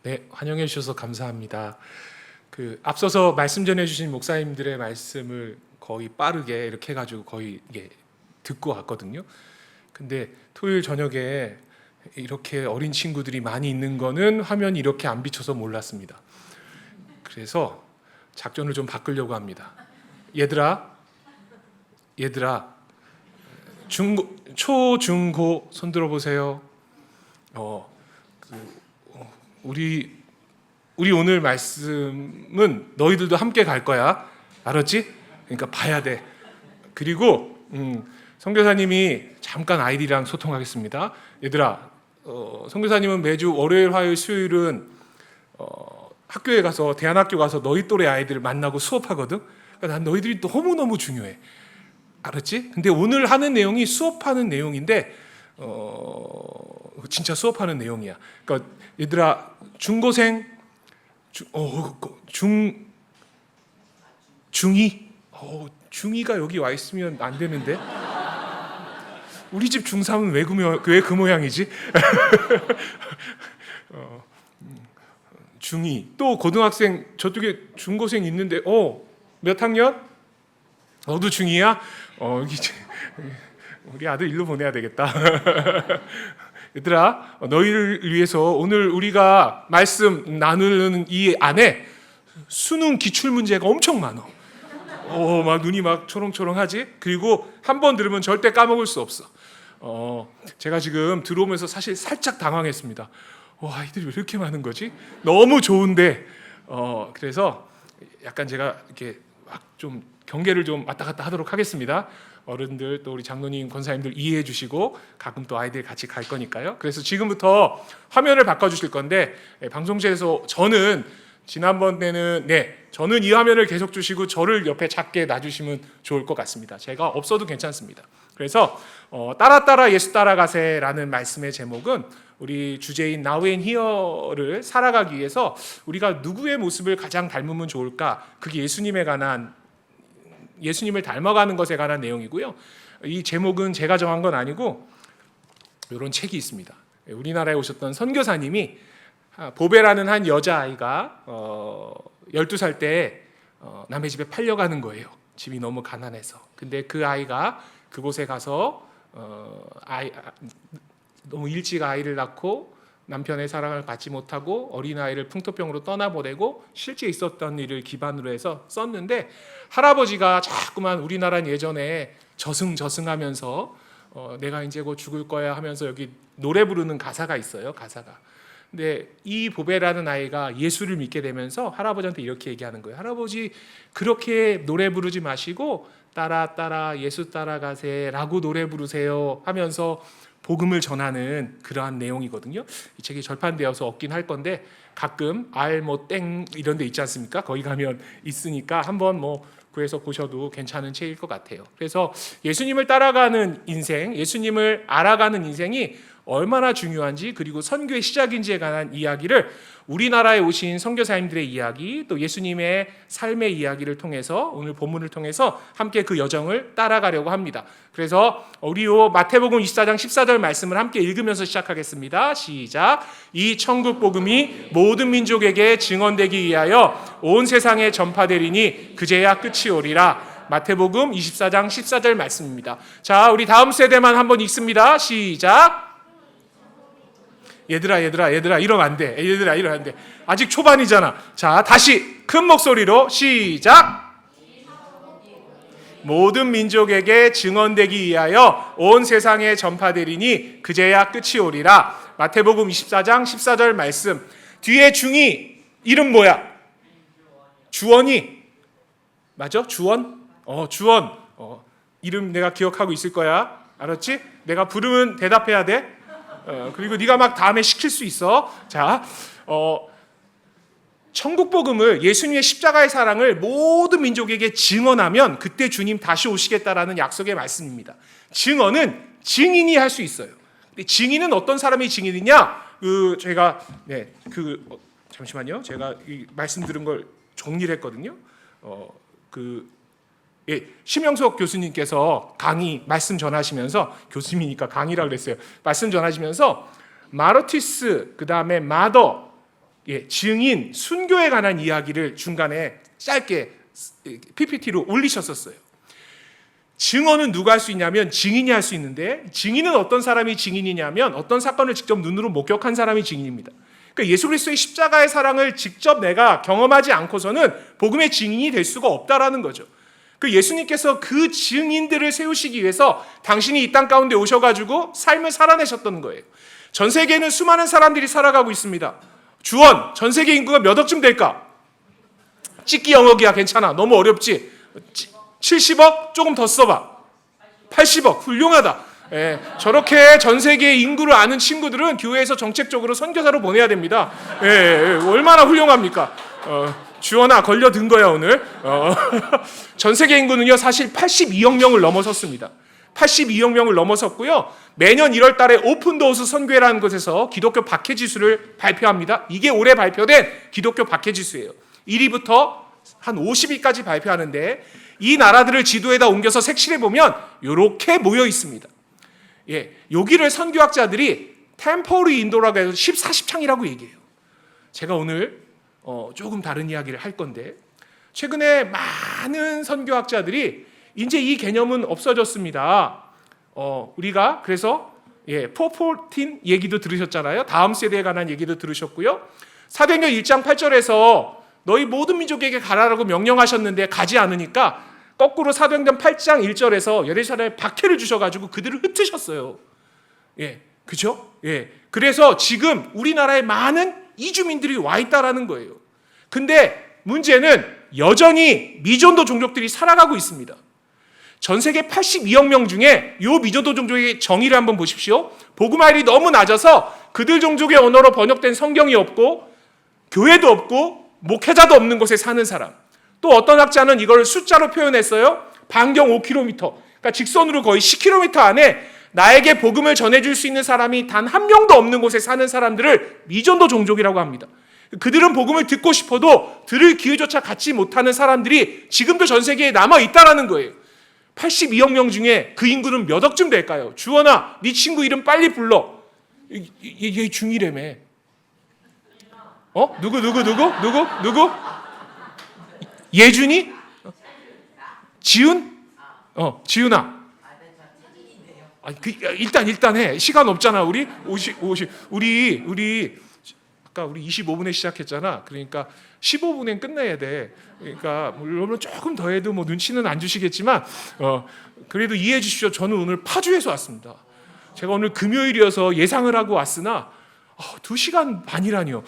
네, 환영해 주셔서 감사합니다. 앞서서 말씀 전해 주신 목사님들의 말씀을 거의 빠르게 이렇게 해가지고 거의 이게 듣고 왔거든요. 근데 토요일 저녁에 이렇게 어린 친구들이 많이 있는 거는 화면이 이렇게 안 비춰서 몰랐습니다. 그래서 작전을 좀 바꾸려고 합니다. 얘들아, 초, 중, 고 손 들어보세요. 우리 오늘 말씀은 너희들도 함께 갈 거야. 알았지? 그러니까 봐야 돼. 그리고 선교사님이 잠깐 아이들이랑 소통하겠습니다. 얘들아, 선교사님은 매주 월요일, 화요일, 수요일은 학교에 가서 대안학교 가서 너희 또래 아이들을 만나고 수업하거든. 그러니까 난 너희들이 너무너무 중요해. 알았지? 근데 오늘 하는 내용이 수업하는 내용인데 진짜 수업하는 내용이야. 그러니까 얘들아, 중고생, 중2, 중2가 여기 와 있으면 안 되는데. 우리 집 중3은 왜 그 모양이지? 중2, 또 고등학생, 저쪽에 중고생 있는데, 몇 학년? 너도 중2야? 우리 아들 일로 보내야 되겠다. 얘들아, 너희를 위해서 오늘 우리가 말씀 나누는 이 안에 수능 기출 문제가 엄청 많아. 막 눈이 막 초롱초롱하지? 그리고 한 번 들으면 절대 까먹을 수 없어. 제가 지금 들어오면서 사실 살짝 당황했습니다. 아이들이 왜 이렇게 많은 거지? 너무 좋은데, 그래서 약간 제가 이렇게 막 좀 경계를 좀 왔다 갔다 하도록 하겠습니다. 어른들 또 우리 장로님, 권사님들 이해해 주시고 가끔 또 아이들 같이 갈 거니까요. 그래서 지금부터 화면을 바꿔주실 건데, 방송실에서 저는 지난번에는 저는 이 화면을 계속 주시고 저를 옆에 작게 놔주시면 좋을 것 같습니다. 제가 없어도 괜찮습니다. 그래서 따라 예수 따라가세라는 말씀의 제목은 우리 주제인 Now and Here를 살아가기 위해서 우리가 누구의 모습을 가장 닮으면 좋을까? 그게 예수님을 닮아가는 것에 관한 내용이고요. 이 제목은 제가 정한 건 아니고 이런 책이 있습니다. 우리나라에 오셨던 선교사님이 보배라는 한 여자아이가 12살 때 남의 집에 팔려가는 거예요. 집이 너무 가난해서. 근데 그 아이가 그곳에 가서 너무 일찍 아이를 낳고 남편의 사랑을 받지 못하고 어린아이를 풍토병으로 떠나보내고 실제 있었던 일을 기반으로 해서 썼는데, 할아버지가 자꾸만 우리나라는 예전에 저승하면서 내가 이제 곧 죽을 거야 하면서 여기 노래 부르는 가사가 있어요. 가사가. 근데 이 보배라는 아이가 예수를 믿게 되면서 할아버지한테 이렇게 얘기하는 거예요. 할아버지, 그렇게 노래 부르지 마시고 따라 예수 따라가세라고 노래 부르세요 하면서 복음을 전하는 그러한 내용이거든요. 이 책이 절판되어서 없긴 할 건데 가끔 땡 이런 데 있지 않습니까? 거기 가면 있으니까 한번 구해서 보셔도 괜찮은 책일 것 같아요. 그래서 예수님을 따라가는 인생, 예수님을 알아가는 인생이 얼마나 중요한지, 그리고 선교의 시작인지에 관한 이야기를 우리나라에 오신 선교사님들의 이야기, 또 예수님의 삶의 이야기를 통해서, 오늘 본문을 통해서 함께 그 여정을 따라가려고 합니다. 그래서 우리 마태복음 24장 14절 말씀을 함께 읽으면서 시작하겠습니다. 시작. 이 천국 복음이 모든 민족에게 증언되기 위하여 온 세상에 전파되리니 그제야 끝이 오리라. 마태복음 24장 14절 말씀입니다. 자, 우리 다음 세대만 한번 읽습니다. 시작. 얘들아 이러면 안 돼. 얘들아 이러면 안 돼. 아직 초반이잖아. 자, 다시 큰 목소리로 시작. 모든 민족에게 증언되기 위하여 온 세상에 전파되리니 그제야 끝이 오리라. 마태복음 24장 14절 말씀. 뒤에 중이 이름 뭐야? 주원이 맞아? 주원? 주원. 이름 내가 기억하고 있을 거야. 알았지? 내가 부르면 대답해야 돼. 그리고 네가 막 다음에 시킬 수 있어. 자, 천국 복음을, 예수님의 십자가의 사랑을 모든 민족에게 증언하면 그때 주님 다시 오시겠다라는 약속의 말씀입니다. 증언은 증인이 할 수 있어요. 근데 증인은 어떤 사람이 증인이냐? 잠시만요. 제가 이 말씀 들은 걸 정리를 했거든요. 심영석 교수님께서 강의 말씀 전하시면서, 교수님이니까 강의라고 그랬어요. 말씀 전하시면서 마르티스, 그 다음에 마더, 증인, 순교에 관한 이야기를 중간에 짧게 PPT로 올리셨었어요. 증언은 누가 할 수 있냐면 증인이 할 수 있는데, 증인은 어떤 사람이 증인이냐면 어떤 사건을 직접 눈으로 목격한 사람이 증인입니다. 그러니까 예수 그리스도의 십자가의 사랑을 직접 내가 경험하지 않고서는 복음의 증인이 될 수가 없다라는 거죠. 그 예수님께서 그 증인들을 세우시기 위해서 당신이 이 땅 가운데 오셔가지고 삶을 살아내셨던 거예요. 전 세계에는 수많은 사람들이 살아가고 있습니다. 주원, 전 세계 인구가 몇 억쯤 될까? 찍기 영역이야. 괜찮아. 너무 어렵지? 70억? 조금 더 써봐. 80억. 훌륭하다. 저렇게 전 세계 인구를 아는 친구들은 교회에서 정책적으로 선교사로 보내야 됩니다. 얼마나 훌륭합니까? 주원아, 걸려든 거야 오늘. 전 세계 인구는요 사실 82억 명을 넘어섰습니다. 82억 명을 넘어섰고요. 매년 1월 달에 오픈도어스 선교회라는 곳에서 기독교 박해지수를 발표합니다. 이게 올해 발표된 기독교 박해지수예요. 1위부터 한 50위까지 발표하는데, 이 나라들을 지도에다 옮겨서 색칠해보면 이렇게 모여 있습니다. 여기를 선교학자들이 템포리 인도라고 해서 14십창이라고 얘기해요. 제가 오늘 조금 다른 이야기를 할 건데, 최근에 많은 선교학자들이 이제 이 개념은 없어졌습니다. 우리가 그래서 414 얘기도 들으셨잖아요. 다음 세대에 관한 얘기도 들으셨고요. 사도행전 1장 8절에서 너희 모든 민족에게 가라라고 명령하셨는데 가지 않으니까 거꾸로 사도행전 8장 1절에서 예루살렘에 박해를 주셔가지고 그들을 흩으셨어요. 그죠? 그래서 지금 우리나라에 많은 이주민들이 와 있다라는 거예요. 근데 문제는 여전히 미전도 종족들이 살아가고 있습니다. 전 세계 82억 명 중에 이 미전도 종족의 정의를 한번 보십시오. 복음화율이 너무 낮아서 그들 종족의 언어로 번역된 성경이 없고 교회도 없고 목회자도 없는 곳에 사는 사람. 또 어떤 학자는 이걸 숫자로 표현했어요. 반경 5km, 그러니까 직선으로 거의 10km 안에 나에게 복음을 전해줄 수 있는 사람이 단 한 명도 없는 곳에 사는 사람들을 미전도 종족이라고 합니다. 그들은 복음을 듣고 싶어도 들을 기회조차 갖지 못하는 사람들이 지금도 전 세계에 남아있다는 거예요. 82억 명 중에 그 인구는 몇 억쯤 될까요? 주원아, 네 친구 이름 빨리 불러. 얘 중이라며. 누구? 예준이? 지훈? 지훈아. 일단 해. 시간 없잖아. 우리 아까 우리 25분에 시작했잖아. 그러니까 15분엔 끝내야 돼. 그러니까 물론 조금 더 해도 뭐 눈치는 안 주시겠지만 그래도 이해해 주십시오. 저는 오늘 파주에서 왔습니다. 제가 오늘 금요일이어서 예상을 하고 왔으나 2시간 반이라니요.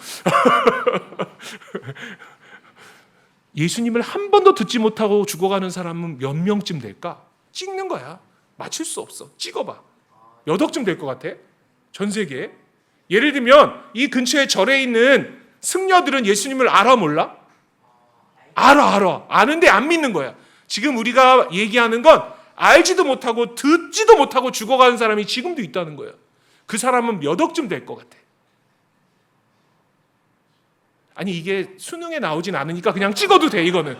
예수님을 한 번도 듣지 못하고 죽어가는 사람은 몇 명쯤 될까? 찍는 거야. 맞출 수 없어. 찍어봐. 몇 억쯤 될 것 같아? 전 세계에. 예를 들면 이 근처에 절에 있는 승려들은 예수님을 알아 몰라? 알아. 아는데 안 믿는 거야. 지금 우리가 얘기하는 건 알지도 못하고 듣지도 못하고 죽어가는 사람이 지금도 있다는 거야. 그 사람은 몇 억쯤 될 것 같아? 아니 이게 수능에 나오진 않으니까 그냥 찍어도 돼. 이거는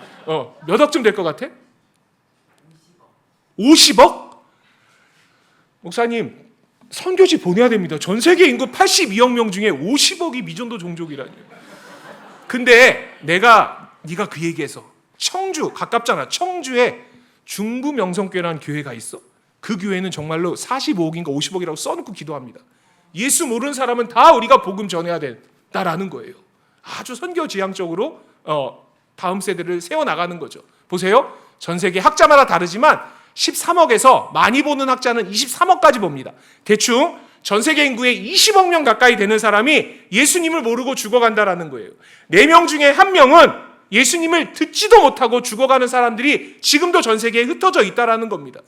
몇 억쯤 될 것 같아? 50억? 목사님 선교지 보내야 됩니다. 전 세계 인구 82억 명 중에 50억이 미전도 종족이라니. 근데 네가 그 얘기해서 청주 가깝잖아. 청주에 중부 명성교회라는 교회가 있어. 그 교회는 정말로 45억인가 50억이라고 써놓고 기도합니다. 예수 모르는 사람은 다 우리가 복음 전해야 된다라는 거예요. 아주 선교지향적으로 다음 세대를 세워나가는 거죠. 보세요. 전 세계 학자마다 다르지만 13억에서 많이 보는 학자는 23억까지 봅니다. 대충 전 세계 인구의 20억 명 가까이 되는 사람이 예수님을 모르고 죽어간다라는 거예요. 4명 중에 1명은 예수님을 듣지도 못하고 죽어가는 사람들이 지금도 전 세계에 흩어져 있다라는 겁니다.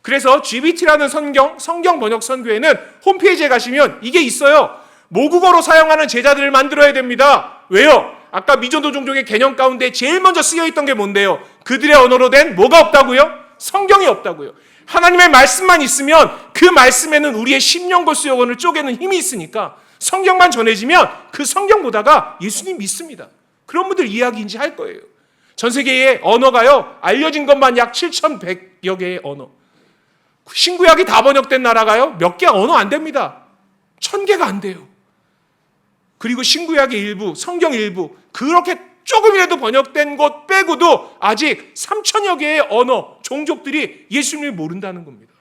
그래서 GBT라는 성경 번역 선교회는 홈페이지에 가시면 이게 있어요. 모국어로 사용하는 제자들을 만들어야 됩니다. 왜요? 아까 미전도 종족의 개념 가운데 제일 먼저 쓰여있던 게 뭔데요? 그들의 언어로 된 뭐가 없다고요? 성경이 없다고요. 하나님의 말씀만 있으면 그 말씀에는 우리의 심령과 수영원을 쪼개는 힘이 있으니까 성경만 전해지면 그 성경 보다가 예수님 믿습니다. 그런 분들 이야기인지 할 거예요. 전 세계의 언어가요, 알려진 것만 약 7,100여 개의 언어. 신구약이 다 번역된 나라가요, 몇 개 언어 안 됩니다. 1,000개가 안 돼요. 그리고 신구약의 일부, 성경 일부, 그렇게 조금이라도 번역된 것 빼고도 아직 3천여 개의 언어, 종족들이 예수님을 모른다는 겁니다.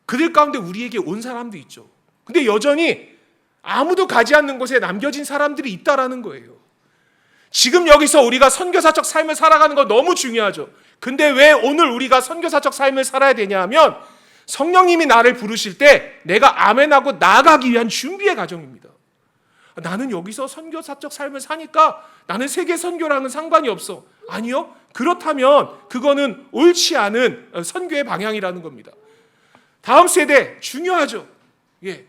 그들 가운데 우리에게 온 사람도 있죠. 근데 여전히 아무도 가지 않는 곳에 남겨진 사람들이 있다라는 거예요. 지금 여기서 우리가 선교사적 삶을 살아가는 거 너무 중요하죠. 근데 왜 오늘 우리가 선교사적 삶을 살아야 되냐 하면 성령님이 나를 부르실 때 내가 아멘하고 나아가기 위한 준비의 과정입니다. 나는 여기서 선교사적 삶을 사니까 나는 세계 선교랑은 상관이 없어. 아니요. 그렇다면 그거는 옳지 않은 선교의 방향이라는 겁니다. 다음 세대 중요하죠. 예.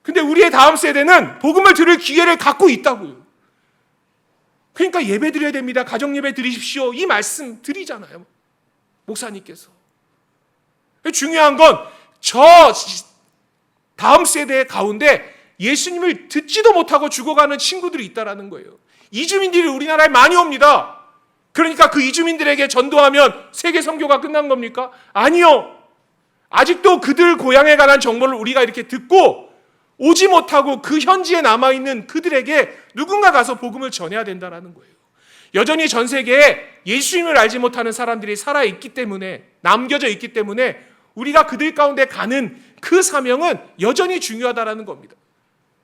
근데 우리의 다음 세대는 복음을 들을 기회를 갖고 있다고요. 그러니까 예배 드려야 됩니다. 가정 예배 드리십시오. 이 말씀 드리잖아요. 목사님께서. 중요한 건 저 다음 세대 가운데 예수님을 듣지도 못하고 죽어가는 친구들이 있다라는 거예요. 이주민들이 우리나라에 많이 옵니다. 그러니까 그 이주민들에게 전도하면 세계 선교가 끝난 겁니까? 아니요. 아직도 그들 고향에 관한 정보를 우리가 이렇게 듣고 오지 못하고 그 현지에 남아있는 그들에게 누군가 가서 복음을 전해야 된다는 거예요. 여전히 전 세계에 예수님을 알지 못하는 사람들이 살아있기 때문에, 남겨져 있기 때문에 우리가 그들 가운데 가는 그 사명은 여전히 중요하다는 겁니다.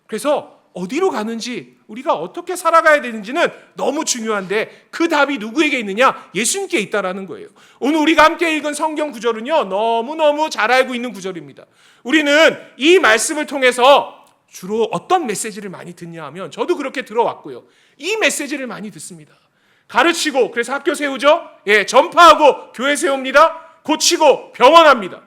그래서 어디로 가는지, 우리가 어떻게 살아가야 되는지는 너무 중요한데 그 답이 누구에게 있느냐? 예수님께 있다는 거예요. 오늘 우리가 함께 읽은 성경 구절은요, 너무너무 잘 알고 있는 구절입니다. 우리는 이 말씀을 통해서 주로 어떤 메시지를 많이 듣냐 하면, 저도 그렇게 들어왔고요, 이 메시지를 많이 듣습니다. 가르치고, 그래서 학교 세우죠. 예, 전파하고 교회 세웁니다. 고치고 병원합니다.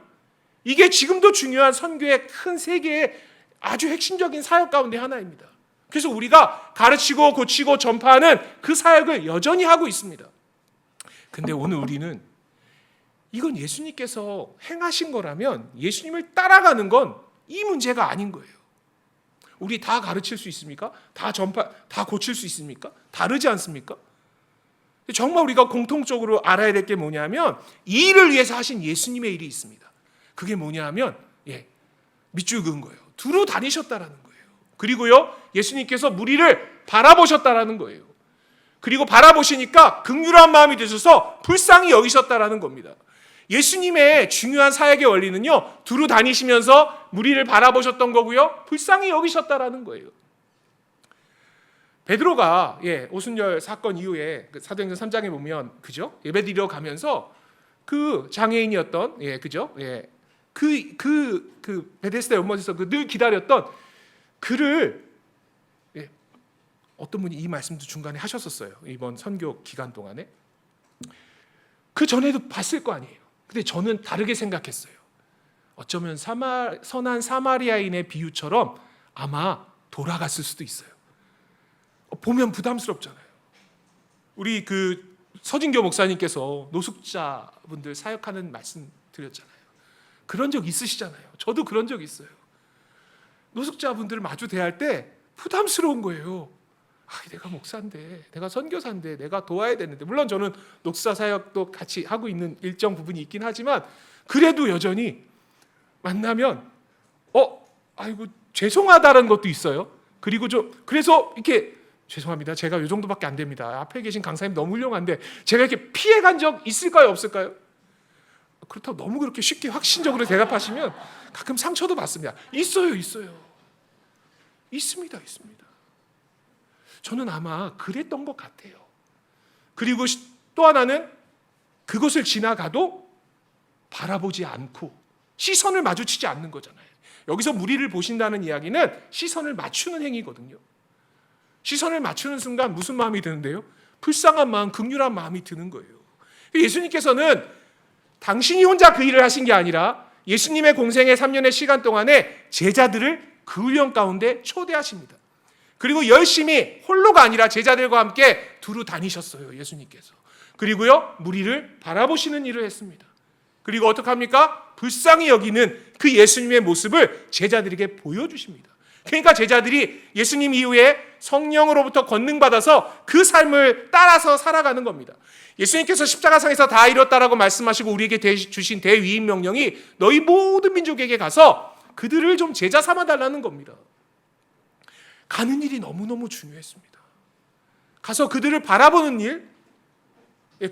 이게 지금도 중요한 선교의 큰 세계의 아주 핵심적인 사역 가운데 하나입니다. 그래서 우리가 가르치고 고치고 전파하는 그 사역을 여전히 하고 있습니다. 근데 오늘 우리는 이건 예수님께서 행하신 거라면 예수님을 따라가는 건 이 문제가 아닌 거예요. 우리 다 가르칠 수 있습니까? 다 전파, 다 고칠 수 있습니까? 다르지 않습니까? 정말 우리가 공통적으로 알아야 될 게 뭐냐면 이 일을 위해서 하신 예수님의 일이 있습니다. 그게 뭐냐면 밑줄 그은 거예요. 두루 다니셨다라는 거예요. 그리고요, 예수님께서 무리를 바라보셨다라는 거예요. 그리고 바라보시니까 긍휼한 마음이 드셔서 불쌍히 여기셨다라는 겁니다. 예수님의 중요한 사역의 원리는요, 두루 다니시면서 무리를 바라보셨던 거고요, 불쌍히 여기셨다라는 거예요. 베드로가 오순절 사건 이후에 사도행전 3장에 보면, 그죠? 예배드리러 가면서 그 장애인이었던, 그죠? 그 베데스다 연못에서 늘 기다렸던 그를, 어떤 분이 이 말씀도 중간에 하셨었어요. 이번 선교 기간 동안에. 그 전에도 봤을 거 아니에요. 근데 저는 다르게 생각했어요. 어쩌면 선한 사마리아인의 비유처럼 아마 돌아갔을 수도 있어요. 보면 부담스럽잖아요. 우리 그 서진교 목사님께서 노숙자분들 사역하는 말씀 드렸잖아요. 그런 적 있으시잖아요. 저도 그런 적 있어요. 노숙자분들을 마주 대할 때 부담스러운 거예요. 내가 목사인데, 내가 선교사인데, 내가 도와야 되는데. 물론 저는 녹사 사역도 같이 하고 있는 일정 부분이 있긴 하지만 그래도 여전히 만나면 아이고 죄송하다는 것도 있어요. 그리고 그래서 이렇게 죄송합니다. 제가 이 정도밖에 안 됩니다. 앞에 계신 강사님 너무 훌륭한데 제가 이렇게 피해간 적 있을까요? 없을까요? 그렇다고 너무 그렇게 쉽게 확신적으로 대답하시면 가끔 상처도 받습니다. 있어요. 있습니다. 저는 아마 그랬던 것 같아요. 그리고 또 하나는 그것을 지나가도 바라보지 않고 시선을 마주치지 않는 거잖아요. 여기서 무리를 보신다는 이야기는 시선을 맞추는 행위거든요. 시선을 맞추는 순간 무슨 마음이 드는데요? 불쌍한 마음, 긍휼한 마음이 드는 거예요. 예수님께서는 당신이 혼자 그 일을 하신 게 아니라 예수님의 공생의 3년의 시간 동안에 제자들을 그 훈련 가운데 초대하십니다. 그리고 열심히 홀로가 아니라 제자들과 함께 두루 다니셨어요, 예수님께서. 그리고요, 무리를 바라보시는 일을 했습니다. 그리고 어떻게 합니까? 불쌍히 여기는 그 예수님의 모습을 제자들에게 보여주십니다. 그러니까 제자들이 예수님 이후에 성령으로부터 권능받아서 그 삶을 따라서 살아가는 겁니다. 예수님께서 십자가상에서 다 이뤘다라고 말씀하시고 우리에게 주신 대위임 명령이 너희 모든 민족에게 가서 그들을 좀 제자 삼아달라는 겁니다. 가는 일이 너무너무 중요했습니다. 가서 그들을 바라보는 일,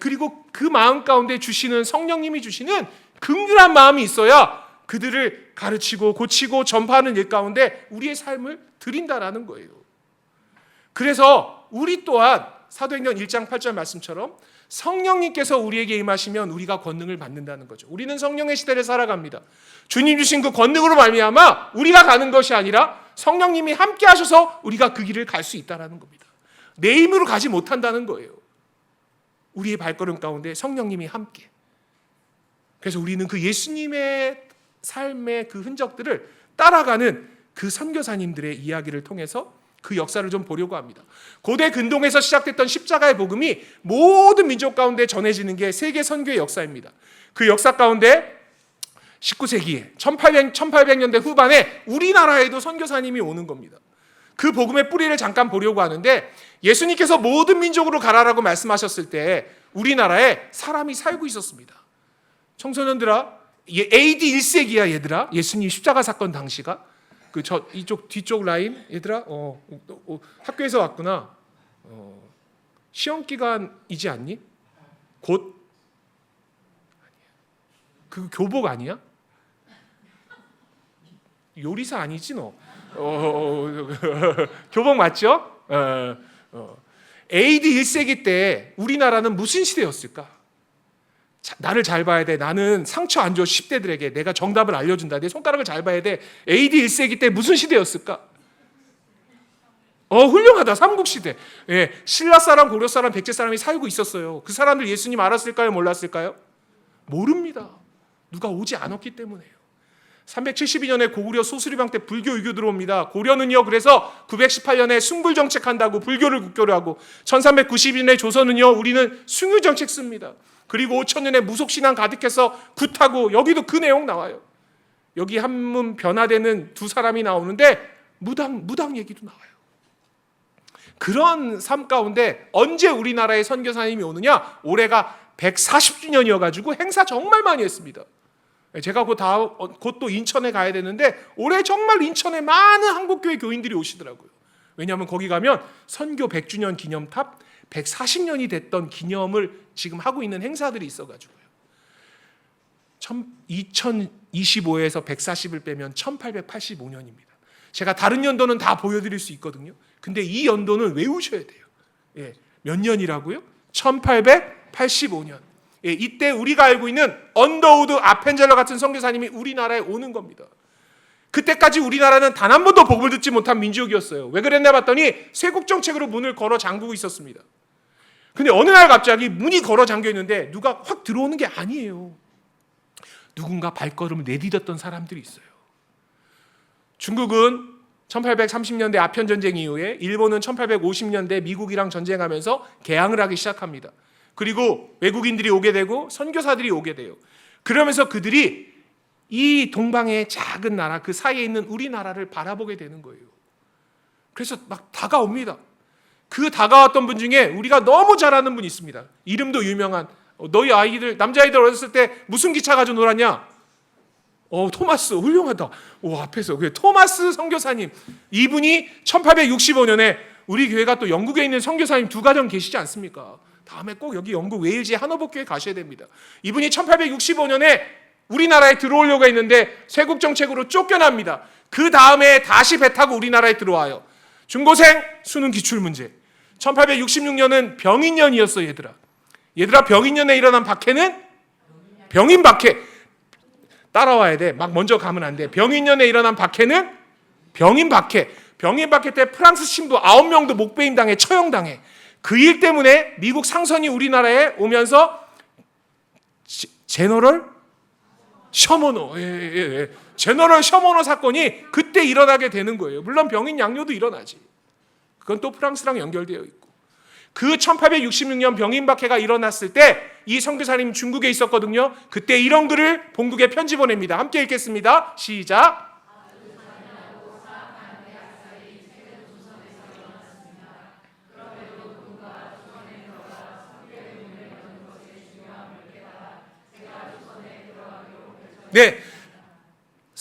그리고 그 마음 가운데 주시는 성령님이 주시는 긍휼한 마음이 있어야 그들을 가르치고 고치고 전파하는 일 가운데 우리의 삶을 드린다라는 거예요. 그래서 우리 또한 사도행전 1장 8절 말씀처럼 성령님께서 우리에게 임하시면 우리가 권능을 받는다는 거죠. 우리는 성령의 시대를 살아갑니다. 주님 주신 그 권능으로 말미암아 우리가 가는 것이 아니라 성령님이 함께 하셔서 우리가 그 길을 갈 수 있다는 겁니다. 내 힘으로 가지 못한다는 거예요. 우리의 발걸음 가운데 성령님이 함께. 그래서 우리는 그 예수님의 삶의 그 흔적들을 따라가는 그 선교사님들의 이야기를 통해서 그 역사를 좀 보려고 합니다. 고대 근동에서 시작됐던 십자가의 복음이 모든 민족 가운데 전해지는 게 세계 선교의 역사입니다. 그 역사 가운데 19세기에 1800년대 후반에 우리나라에도 선교사님이 오는 겁니다. 그 복음의 뿌리를 잠깐 보려고 하는데 예수님께서 모든 민족으로 가라라고 말씀하셨을 때 우리나라에 사람이 살고 있었습니다. 청소년들아, AD 1세기야 얘들아. 예수님 십자가 사건 당시가 이쪽 뒤쪽 라인 얘들아. 학교에서 왔구나. 시험 기간이지 않니? 곧 그 교복 아니야? 요리사 아니지 너? 교복 맞죠? AD 1세기 때 우리나라는 무슨 시대였을까? 나를 잘 봐야 돼. 나는 상처 안 줘. 10대들에게 내가 정답을 알려준다. 내 손가락을 잘 봐야 돼. AD 1세기 때 무슨 시대였을까? 훌륭하다. 삼국시대. 예, 신라 사람, 고려 사람, 백제 사람이 살고 있었어요. 그 사람들 예수님 알았을까요? 몰랐을까요? 모릅니다. 누가 오지 않았기 때문에요. 372년에 고구려 소수리방 때 불교 유교 들어옵니다. 고려는요, 그래서 918년에 숭불 정책한다고 불교를 국교로 하고 1392년에 조선은요, 우리는 숭유 정책 씁니다. 그리고 5000년에 무속신앙 가득해서 굿하고 여기도 그 내용 나와요. 여기 한문 변화되는 두 사람이 나오는데 무당 얘기도 나와요. 그런 삶 가운데 언제 우리나라에 선교사님이 오느냐? 올해가 140주년이어가지고 행사 정말 많이 했습니다. 제가 곧 또 인천에 가야 되는데 올해 정말 인천에 많은 한국교회 교인들이 오시더라고요. 왜냐하면 거기 가면 선교 100주년 기념탑 140년이 됐던 기념을 지금 하고 있는 행사들이 있어가지고요. 2025에서 140을 빼면 1885년입니다. 제가 다른 연도는 다 보여드릴 수 있거든요. 근데 이 연도는 외우셔야 돼요. 예, 몇 년이라고요? 1885년. 예, 이때 우리가 알고 있는 언더우드 아펜젤러 같은 선교사님이 우리나라에 오는 겁니다. 그때까지 우리나라는 단 한 번도 복음을 듣지 못한 민족이었어요. 왜 그랬나 봤더니 쇄국 정책으로 문을 걸어 잠그고 있었습니다. 근데 어느 날 갑자기 문이 걸어 잠겨 있는데 누가 확 들어오는 게 아니에요. 누군가 발걸음을 내디뎠던 사람들이 있어요. 중국은 1830년대 아편 전쟁 이후에, 일본은 1850년대 미국이랑 전쟁하면서 개항을 하기 시작합니다. 그리고 외국인들이 오게 되고 선교사들이 오게 돼요. 그러면서 그들이 이 동방의 작은 나라, 그 사이에 있는 우리나라를 바라보게 되는 거예요. 그래서 막 다가옵니다. 그 다가왔던 분 중에 우리가 너무 잘 아는 분이 있습니다. 이름도 유명한, 너희 아이들, 남자아이들 어렸을 때 무슨 기차 가지고 놀았냐? 토마스. 훌륭하다. 앞에서 토마스 선교사님. 이분이 1865년에 우리 교회가 또 영국에 있는 선교사님 두 가정 계시지 않습니까? 다음에 꼭 여기 영국 웨일즈의 하노버 교회 가셔야 됩니다. 이분이 1865년에 우리나라에 들어오려고 했는데 쇄국 정책으로 쫓겨납니다. 그 다음에 다시 배 타고 우리나라에 들어와요. 중고생 수능 기출문제. 1866년은 병인년이었어. 얘들아 병인년에 일어난 박해는 병인 박해. 따라와야 돼. 막 먼저 가면 안 돼. 병인년에 일어난 박해는 병인 박해. 병인 박해 때 프랑스 신부 9명도 목베임 당해, 처형당해. 그 일 때문에 미국 상선이 우리나라에 오면서 제너럴 셔머너, 제너럴 셔머너 사건이 그때 일어나게 되는 거예요. 물론 병인 양요도 일어나지. 그건 또 프랑스랑 연결되어 있고. 그 1866년 병인 박해가 일어났을 때 이 선교사님 중국에 있었거든요. 그때 이런 글을 본국에 편지 보냅니다. 함께 읽겠습니다. 시작. 네,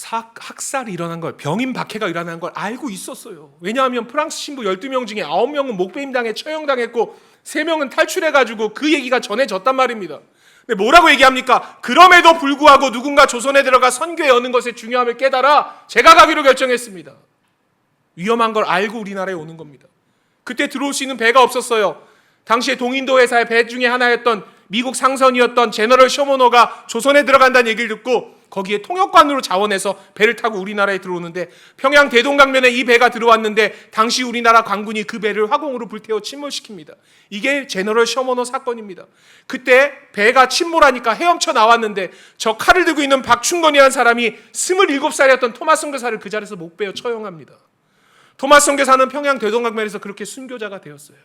학살이 일어난 걸, 병임 박해가 일어난 걸 알고 있었어요. 왜냐하면 프랑스 신부 12명 중에 9명은 목배임당에 처형당했고 3명은 탈출해가지고 그 얘기가 전해졌단 말입니다. 근데 뭐라고 얘기합니까? 그럼에도 불구하고 누군가 조선에 들어가 선교에 여는 것의 중요함을 깨달아 제가 가기로 결정했습니다. 위험한 걸 알고 우리나라에 오는 겁니다. 그때 들어올 수 있는 배가 없었어요. 당시에 동인도 회사의 배 중에 하나였던 미국 상선이었던 제너럴 셔모노가 조선에 들어간다는 얘기를 듣고 거기에 통역관으로 자원해서 배를 타고 우리나라에 들어오는데 평양 대동강변에 이 배가 들어왔는데 당시 우리나라 관군이 그 배를 화공으로 불태워 침몰시킵니다. 이게 제너럴 셔모노 사건입니다. 그때 배가 침몰하니까 헤엄쳐 나왔는데 저 칼을 들고 있는 박충건이라는 사람이 27살이었던 토마스 선교사를 그 자리에서 목베어 처형합니다. 토마스 선교사는 평양 대동강변에서 그렇게 순교자가 되었어요.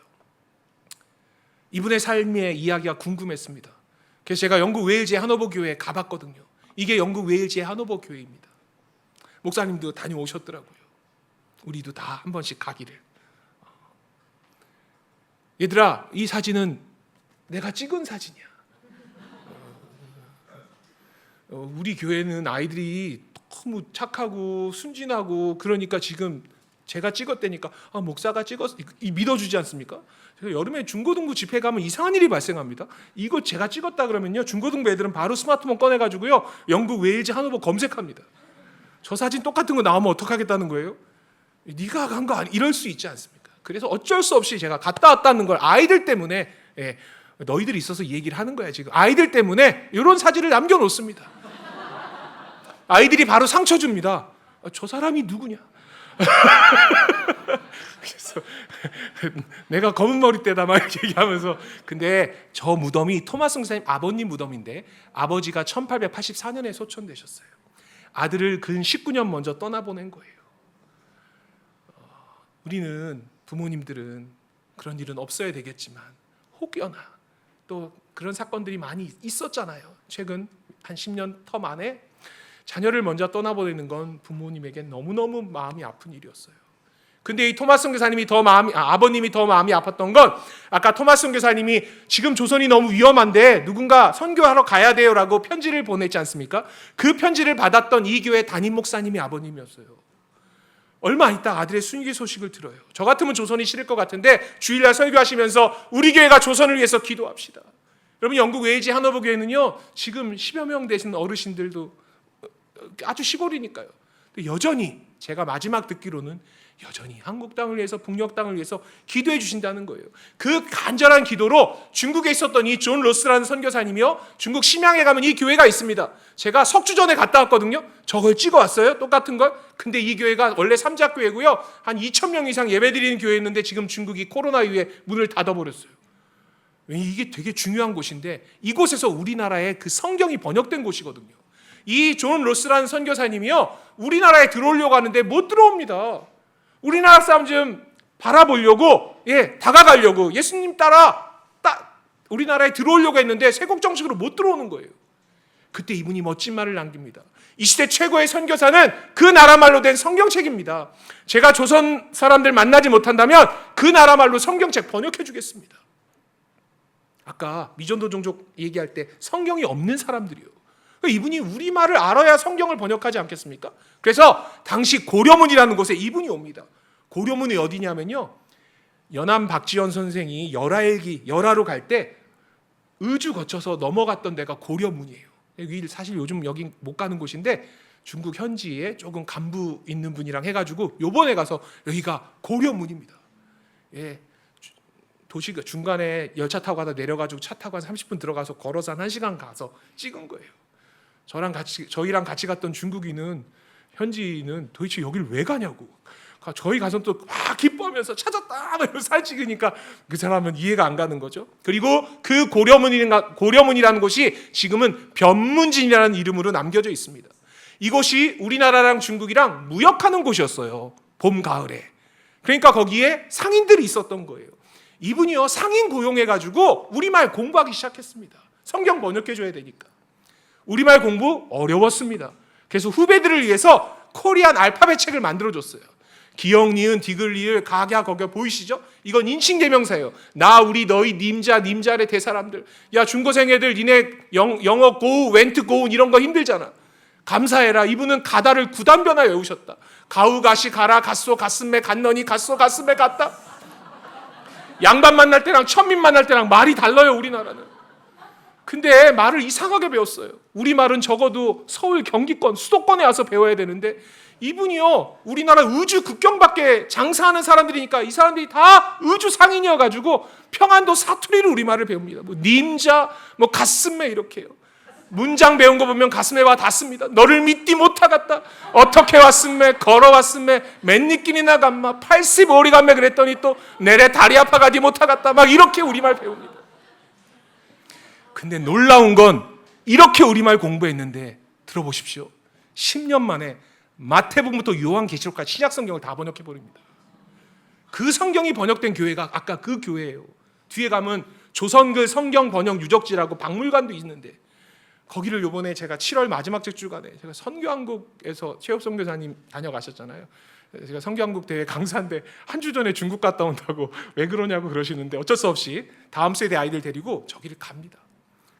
이분의 삶의 이야기가 궁금했습니다. 그래서 제가 영국 웨일즈의 하노버 교회에 가봤거든요. 이게 영국 웨일즈의 하노버 교회입니다. 목사님도 다녀오셨더라고요. 우리도 다 한 번씩 가기를. 얘들아, 이 사진은 내가 찍은 사진이야. 우리 교회는 아이들이 너무 착하고 순진하고 그러니까 지금 제가 찍었다니까 목사가 찍었어 믿어주지 않습니까? 제가 여름에 중고등부 집회 가면 이상한 일이 발생합니다. 이거 제가 찍었다 그러면요 중고등부 애들은 바로 스마트폰 꺼내가지고요 영국 웨일즈 하노버 검색합니다. 저 사진 똑같은 거 나오면 어떡하겠다는 거예요? 네가 간 거 아니 이럴 수 있지 않습니까? 그래서 어쩔 수 없이 제가 갔다 왔다는 걸 아이들 때문에 너희들이 있어서 이 얘기를 하는 거야 지금. 아이들 때문에 이런 사진을 남겨놓습니다. 아이들이 바로 상처 줍니다. 저 사람이 누구냐? 그래서 내가 검은 머리 때다 막 이렇게 얘기하면서 근데 저 무덤이 토마스 선교사님 아버님 무덤인데 아버지가 1884년에 소천되셨어요. 아들을 근 19년 먼저 떠나보낸 거예요. 우리는 부모님들은 그런 일은 없어야 되겠지만 혹여나 또 그런 사건들이 많이 있었잖아요. 최근 한 10년 터 만에 자녀를 먼저 떠나보내는 건 부모님에겐 너무너무 마음이 아픈 일이었어요. 근데 이 토마스 선교사님이 아버님이 더 마음이 아팠던 건 아까 토마스 선교사님이 지금 조선이 너무 위험한데 누군가 선교하러 가야 돼요라고 편지를 보냈지 않습니까? 그 편지를 받았던 이 교회 담임 목사님이 아버님이었어요. 얼마 있다 아들의 순교 소식을 들어요. 저 같으면 조선이 싫을 것 같은데 주일날 설교하시면서 우리 교회가 조선을 위해서 기도합시다. 여러분 영국 웨일즈 하노버 교회는요 지금 10여 명 되신 어르신들도 아주 시골이니까요. 여전히 제가 마지막 듣기로는 여전히 한국 땅을 위해서 북녘 땅을 위해서 기도해 주신다는 거예요. 그 간절한 기도로 중국에 있었던 이 존 로스라는 선교사님이요 중국 심양에 가면 이 교회가 있습니다. 제가 석주 전에 갔다 왔거든요. 저걸 찍어 왔어요. 똑같은 걸. 근데 이 교회가 원래 삼작교회고요. 한 2,000명 이상 예배드리는 교회였는데 지금 중국이 코로나 이후에 문을 닫아버렸어요. 이게 되게 중요한 곳인데 이곳에서 우리나라의 그 성경이 번역된 곳이거든요. 이 존 로스라는 선교사님이요 우리나라에 들어오려고 하는데 못 들어옵니다. 우리나라 사람 좀 바라보려고 다가가려고 예수님 따라 우리나라에 들어오려고 했는데 세국 정식으로 못 들어오는 거예요. 그때 이분이 멋진 말을 남깁니다. 이 시대 최고의 선교사는 그 나라 말로 된 성경책입니다. 제가 조선 사람들 만나지 못한다면 그 나라 말로 성경책 번역해 주겠습니다. 아까 미전도 종족 얘기할 때 성경이 없는 사람들이요. 이분이 우리말을 알아야 성경을 번역하지 않겠습니까? 그래서 당시 고려문이라는 곳에 이분이 옵니다. 고려문이 어디냐면요 연암 박지원 선생이 열화로 갈 때 의주 거쳐서 넘어갔던 데가 고려문이에요. 여기 사실 요즘 여기 못 가는 곳인데 중국 현지에 조금 간부 있는 분이랑 해가지고 요번에 가서 여기가 고려문입니다. 도시가 중간에 열차 타고 가다 내려가지고 차 타고 한 30분 들어가서 걸어서 한 1시간 가서 찍은 거예요. 저희랑 같이 갔던 중국인은 현지인은 도대체 여기를 왜 가냐고. 저희 가서 또 막 기뻐하면서 찾았다 이러면서 사진 찍으니까 그 사람은 이해가 안 가는 거죠. 그리고 그 고려문이라는 곳이 지금은 변문진이라는 이름으로 남겨져 있습니다. 이곳이 우리나라랑 중국이랑 무역하는 곳이었어요. 봄 가을에. 그러니까 거기에 상인들이 있었던 거예요. 이분이요 상인 고용해가지고 우리말 공부하기 시작했습니다. 성경 번역해줘야 되니까. 우리말 공부 어려웠습니다. 그래서 후배들을 위해서 코리안 알파벳 책을 만들어줬어요. 기역, 니은, 디귿, 리을, 각야, 거겨 보이시죠? 이건 인칭대명사예요. 나, 우리, 너희, 님자, 님자의 대사람들. 야 중고생 애들 니네 영어 고우, 웬트 고운 이런 거 힘들잖아. 감사해라. 이분은 가다를 9단변화 외우셨다. 가우 가시 가라 갓소 가슴에 갔너니 갓소 가슴에 갔다. 양반 만날 때랑 천민 만날 때랑 말이 달라요, 우리나라는. 근데 말을 이상하게 배웠어요. 우리말은 적어도 서울 경기권 수도권에 와서 배워야 되는데 이분이요, 우리나라 의주 국경 밖에 장사하는 사람들이니까 이 사람들이 다 의주 상인이어가지고 평안도 사투리로 우리말을 배웁니다. 뭐 님자, 뭐 가슴에 이렇게요. 문장 배운 거 보면 가슴에 와 닿습니다. 너를 믿디 못하겠다. 어떻게 왔음매, 걸어왔음매, 맨니끼리나 감마, 85리 감매 그랬더니 또 내래 다리 아파가디 못하겠다. 막 이렇게 우리말 배웁니다. 근데 놀라운 건 이렇게 우리말 공부했는데 들어보십시오. 10년 만에 마태복음부터 요한계시록까지 신약성경을 다 번역해버립니다. 그 성경이 번역된 교회가 아까 그 교회예요. 뒤에 가면 조선글 성경 번역 유적지라고 박물관도 있는데 거기를 요번에 제가 7월 마지막 주간에 제가 선교한국에서 최엽 선교사님 다녀가셨잖아요. 제가 선교한국 대회 강사인데 한 주 전에 중국 갔다 온다고 왜 그러냐고 그러시는데 어쩔 수 없이 다음 세대 아이들 데리고 저기를 갑니다.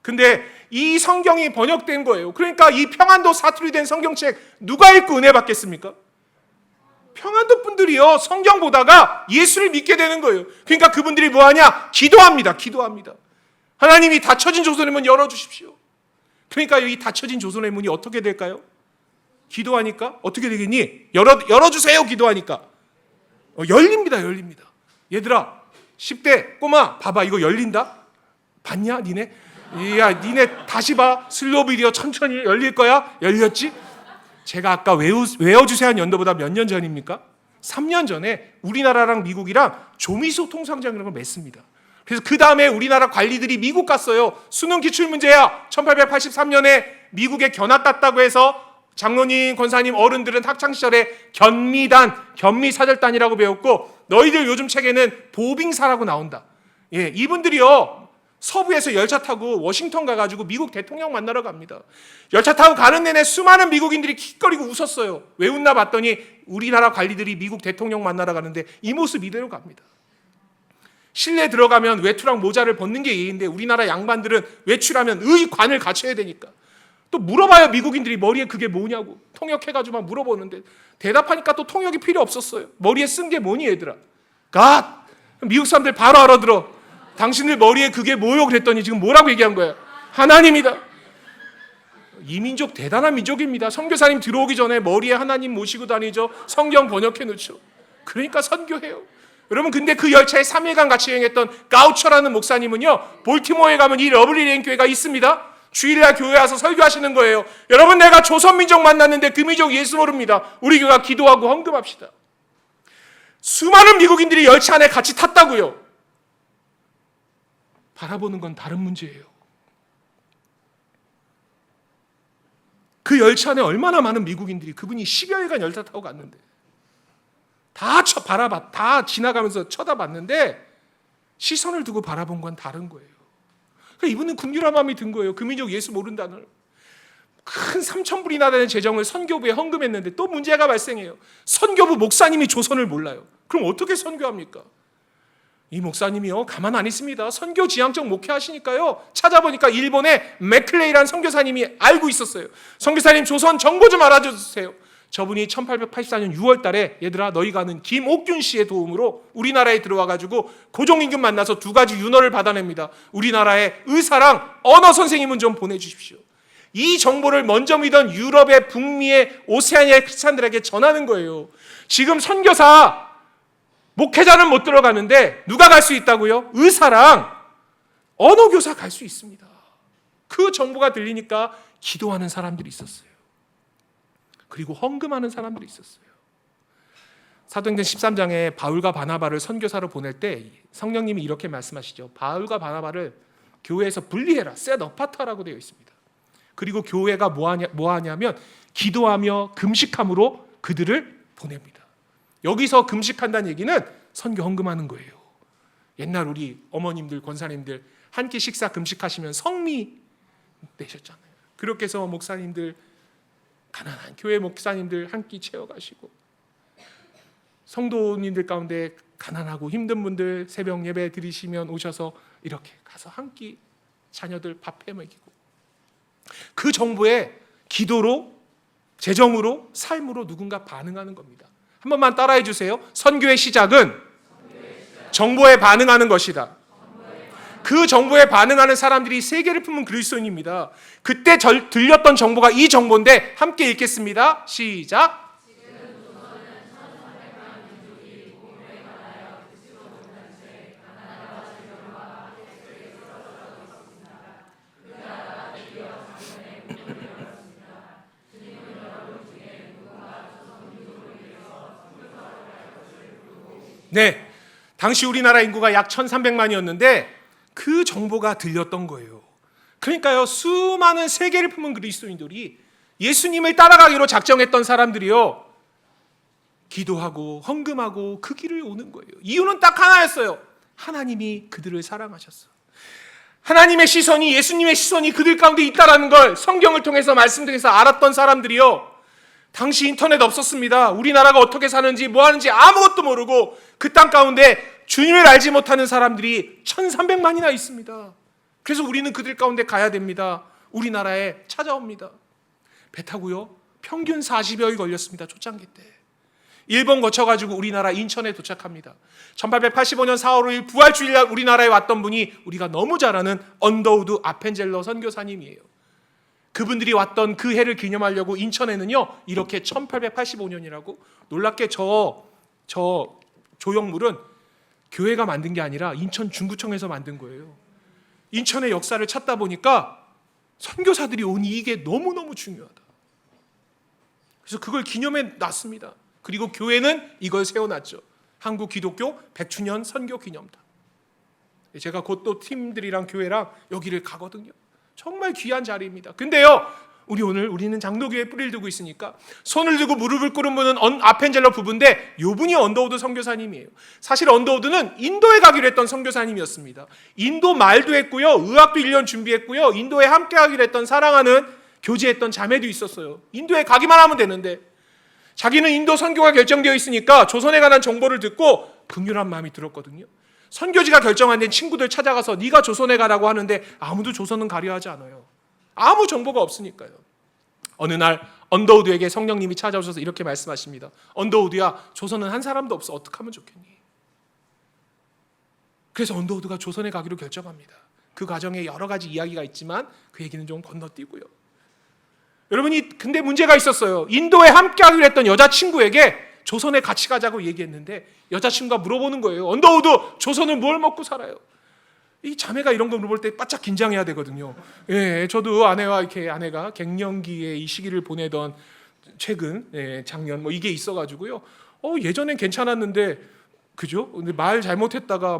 근데 이 성경이 번역된 거예요. 그러니까 이 평안도 사투리 된 성경책 누가 읽고 은혜 받겠습니까? 평안도 분들이요, 성경 보다가 예수를 믿게 되는 거예요. 그러니까 그분들이 뭐하냐? 기도합니다. 하나님이 닫혀진 조선의 문 열어주십시오. 그러니까 이 닫혀진 조선의 문이 어떻게 될까요? 기도하니까 어떻게 되겠니? 열어주세요. 기도하니까 열립니다. 얘들아 10대 꼬마 봐봐, 이거 열린다. 봤냐 니네? 야 니네 다시 봐. 슬로우 비디오 천천히 열릴 거야. 열렸지? 제가 아까 외워주세요 한 연도보다 몇 년 전입니까? 3년 전에 우리나라랑 미국이랑 조미소 통상장이라는 걸 맺습니다. 그래서 그 다음에 우리나라 관리들이 미국 갔어요. 수능 기출 문제야. 1883년에 미국에 견학 갔다고 해서 장로님, 권사님, 어른들은 학창시절에 견미사절단이라고 배웠고 너희들 요즘 책에는 보빙사라고 나온다. 예, 이분들이요 서부에서 열차 타고 워싱턴 가가지고 미국 대통령 만나러 갑니다. 열차 타고 가는 내내 수많은 미국인들이 킥거리고 웃었어요. 왜 웃나 봤더니 우리나라 관리들이 미국 대통령 만나러 가는데 이 모습 이대로 갑니다. 실내 들어가면 외투랑 모자를 벗는 게 예의인데 우리나라 양반들은 외출하면 의관을 갖춰야 되니까 또 물어봐요. 미국인들이 머리에 그게 뭐냐고 통역해가지고 막 물어보는데 대답하니까 또 통역이 필요 없었어요. 머리에 쓴 게 뭐니 얘들아? 갓! 미국 사람들 바로 알아들어. 당신들 머리에 그게 뭐요? 그랬더니 지금 뭐라고 얘기한 거예요? 하나님이다. 이 민족 대단한 민족입니다. 선교사님 들어오기 전에 머리에 하나님 모시고 다니죠. 성경 번역해 놓죠. 그러니까 선교해요. 여러분 근데 그 열차에 3일간 같이 여행했던 가우처라는 목사님은요 볼티모어에 가면 이 러블리레인 교회가 있습니다. 주일날 교회 와서 설교하시는 거예요. 여러분 내가 조선민족 만났는데 그 민족 예수 모릅니다. 우리 교회가 기도하고 헌금합시다. 수많은 미국인들이 열차 안에 같이 탔다고요. 바라보는 건 다른 문제예요. 그 열차 안에 얼마나 많은 미국인들이 그분이 10여일간 열차 타고 갔는데 다 지나가면서 쳐다봤는데 시선을 두고 바라본 건 다른 거예요. 그러니까 이분은 긍휼한 마음이 든 거예요. 그 민족 예수 모른다는 큰 3,000불이나 되는 재정을 선교부에 헌금했는데 또 문제가 발생해요. 선교부 목사님이 조선을 몰라요. 그럼 어떻게 선교합니까? 이 목사님이요 가만 안 있습니다. 선교 지향적 목회하시니까요 찾아보니까 일본의 맥클레이라는 선교사님이 알고 있었어요. 선교사님 조선 정보 좀 알아주세요. 저분이 1884년 6월 달에 얘들아 너희가 아는 김옥균 씨의 도움으로 우리나라에 들어와가지고 고종임금 만나서 2가지 윤허를 받아냅니다. 우리나라에 의사랑 언어 선생님은 좀 보내주십시오. 이 정보를 먼저 믿은 유럽의 북미의 오세아니아의 크리스찬들에게 전하는 거예요. 지금 선교사 목회자는 못 들어가는데 누가 갈 수 있다고요? 의사랑 언어교사 갈 수 있습니다. 그 정보가 들리니까 기도하는 사람들이 있었어요. 그리고 헌금하는 사람들이 있었어요. 사도행전 13장에 바울과 바나바를 선교사로 보낼 때 성령님이 이렇게 말씀하시죠. 바울과 바나바를 교회에서 분리해라. set apart라고 되어 있습니다. 그리고 교회가 뭐 하냐면 기도하며 금식함으로 그들을 보냅니다. 여기서 금식한다는 얘기는 선교 헌금하는 거예요. 옛날 우리 어머님들, 권사님들 한 끼 식사 금식하시면 성미 내셨잖아요. 그렇게 해서 목사님들, 가난한 교회 목사님들 한 끼 채워가시고 성도님들 가운데 가난하고 힘든 분들 새벽 예배 드리시면 오셔서 이렇게 가서 한 끼 자녀들 밥해 먹이고 그 정보에 기도로 재정으로, 삶으로 누군가 반응하는 겁니다. 한 번만 따라해 주세요. 선교의 시작은 정보에 반응하는 것이다. 그 정보에 반응하는 사람들이 세계를 품은 그리스도인입니다. 그때 들렸던 정보가 이 정보인데 함께 읽겠습니다. 시작. 네, 당시 우리나라 인구가 약 1300만이었는데 그 정보가 들렸던 거예요. 그러니까요, 수많은 세계를 품은 그리스도인들이 예수님을 따라가기로 작정했던 사람들이요, 기도하고 헌금하고 그 길을 오는 거예요. 이유는 딱 하나였어요. 하나님이 그들을 사랑하셨어요. 하나님의 시선이, 예수님의 시선이 그들 가운데 있다라는 걸 성경을 통해서, 말씀 통해서 알았던 사람들이요, 당시 인터넷 없었습니다. 우리나라가 어떻게 사는지 뭐 하는지 아무것도 모르고 그 땅 가운데 주님을 알지 못하는 사람들이 1300만이나 있습니다. 그래서 우리는 그들 가운데 가야 됩니다. 우리나라에 찾아옵니다. 배 타고요, 평균 40여일 걸렸습니다. 초창기 때. 일본 거쳐가지고 우리나라 인천에 도착합니다. 1885년 4월 5일 부활주일날 우리나라에 왔던 분이 우리가 너무 잘 아는 언더우드 아펜젤러 선교사님이에요. 그분들이 왔던 그 해를 기념하려고 인천에는요, 이렇게 1885년이라고 놀랍게 저 조형물은 교회가 만든 게 아니라 인천 중구청에서 만든 거예요. 인천의 역사를 찾다 보니까 선교사들이 온 이게 너무너무 중요하다. 그래서 그걸 기념해 놨습니다. 그리고 교회는 이걸 세워놨죠. 한국 기독교 100주년 선교 기념탑. 제가 곧 또 팀들이랑 교회랑 여기를 가거든요. 정말 귀한 자리입니다. 근데요, 우리는 장로교회에 뿌리를 두고 있으니까 손을 들고 무릎을 꿇은 분은 아펜젤러 부부인데 이분이 언더우드 선교사님이에요. 사실 언더우드는 인도에 가기로 했던 선교사님이었습니다. 인도 말도 했고요, 의학도 1년 준비했고요, 인도에 함께 하기로 했던, 사랑하는, 교제했던 자매도 있었어요. 인도에 가기만 하면 되는데 자기는 인도 선교가 결정되어 있으니까 조선에 관한 정보를 듣고 긍휼한 마음이 들었거든요. 선교지가 결정 안 된 친구들 찾아가서 네가 조선에 가라고 하는데 아무도 조선은 가려 하지 않아요. 아무 정보가 없으니까요. 어느 날 언더우드에게 성령님이 찾아오셔서 이렇게 말씀하십니다. 언더우드야, 조선은 한 사람도 없어. 어떻게 하면 좋겠니? 그래서 언더우드가 조선에 가기로 결정합니다. 그 과정에 여러 가지 이야기가 있지만 그 얘기는 좀 건너뛰고요. 여러분이, 근데 문제가 있었어요. 인도에 함께 하기로 했던 여자친구에게 조선에 같이 가자고 얘기했는데 여자친구가 물어보는 거예요. 언더우드, 조선은 뭘 먹고 살아요? 이 자매가 이런 거 물어볼 때 바짝 긴장해야 되거든요. 예, 저도 아내가 갱년기의 이 시기를 보내던 최근, 작년 뭐 이게 있어가지고요. 예전엔 괜찮았는데, 그죠? 근데 말 잘못했다가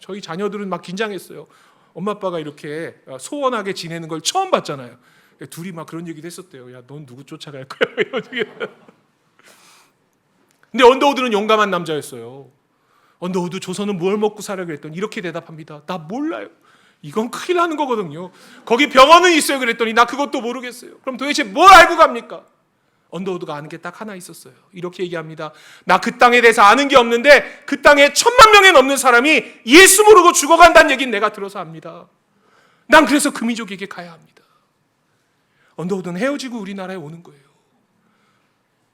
저희 자녀들은 막 긴장했어요. 엄마 아빠가 이렇게 소원하게 지내는 걸 처음 봤잖아요. 둘이 막 그런 얘기도 했었대요. 야, 넌 누구 쫓아갈 거야? 근데 언더우드는 용감한 남자였어요. 언더우드, 조선은 뭘 먹고 살아? 그랬더니 이렇게 대답합니다. 나 몰라요. 이건 큰일 나는 거거든요. 거기 병원은 있어요. 그랬더니 나 그것도 모르겠어요. 그럼 도대체 뭘 알고 갑니까? 언더우드가 아는 게 딱 하나 있었어요. 이렇게 얘기합니다. 나 그 땅에 대해서 아는 게 없는데 그 땅에 1000만 명에 넘는 사람이 예수 모르고 죽어간다는 얘기는 내가 들어서 압니다. 난 그래서 그 민족에게 가야 합니다. 언더우드는 헤어지고 우리나라에 오는 거예요.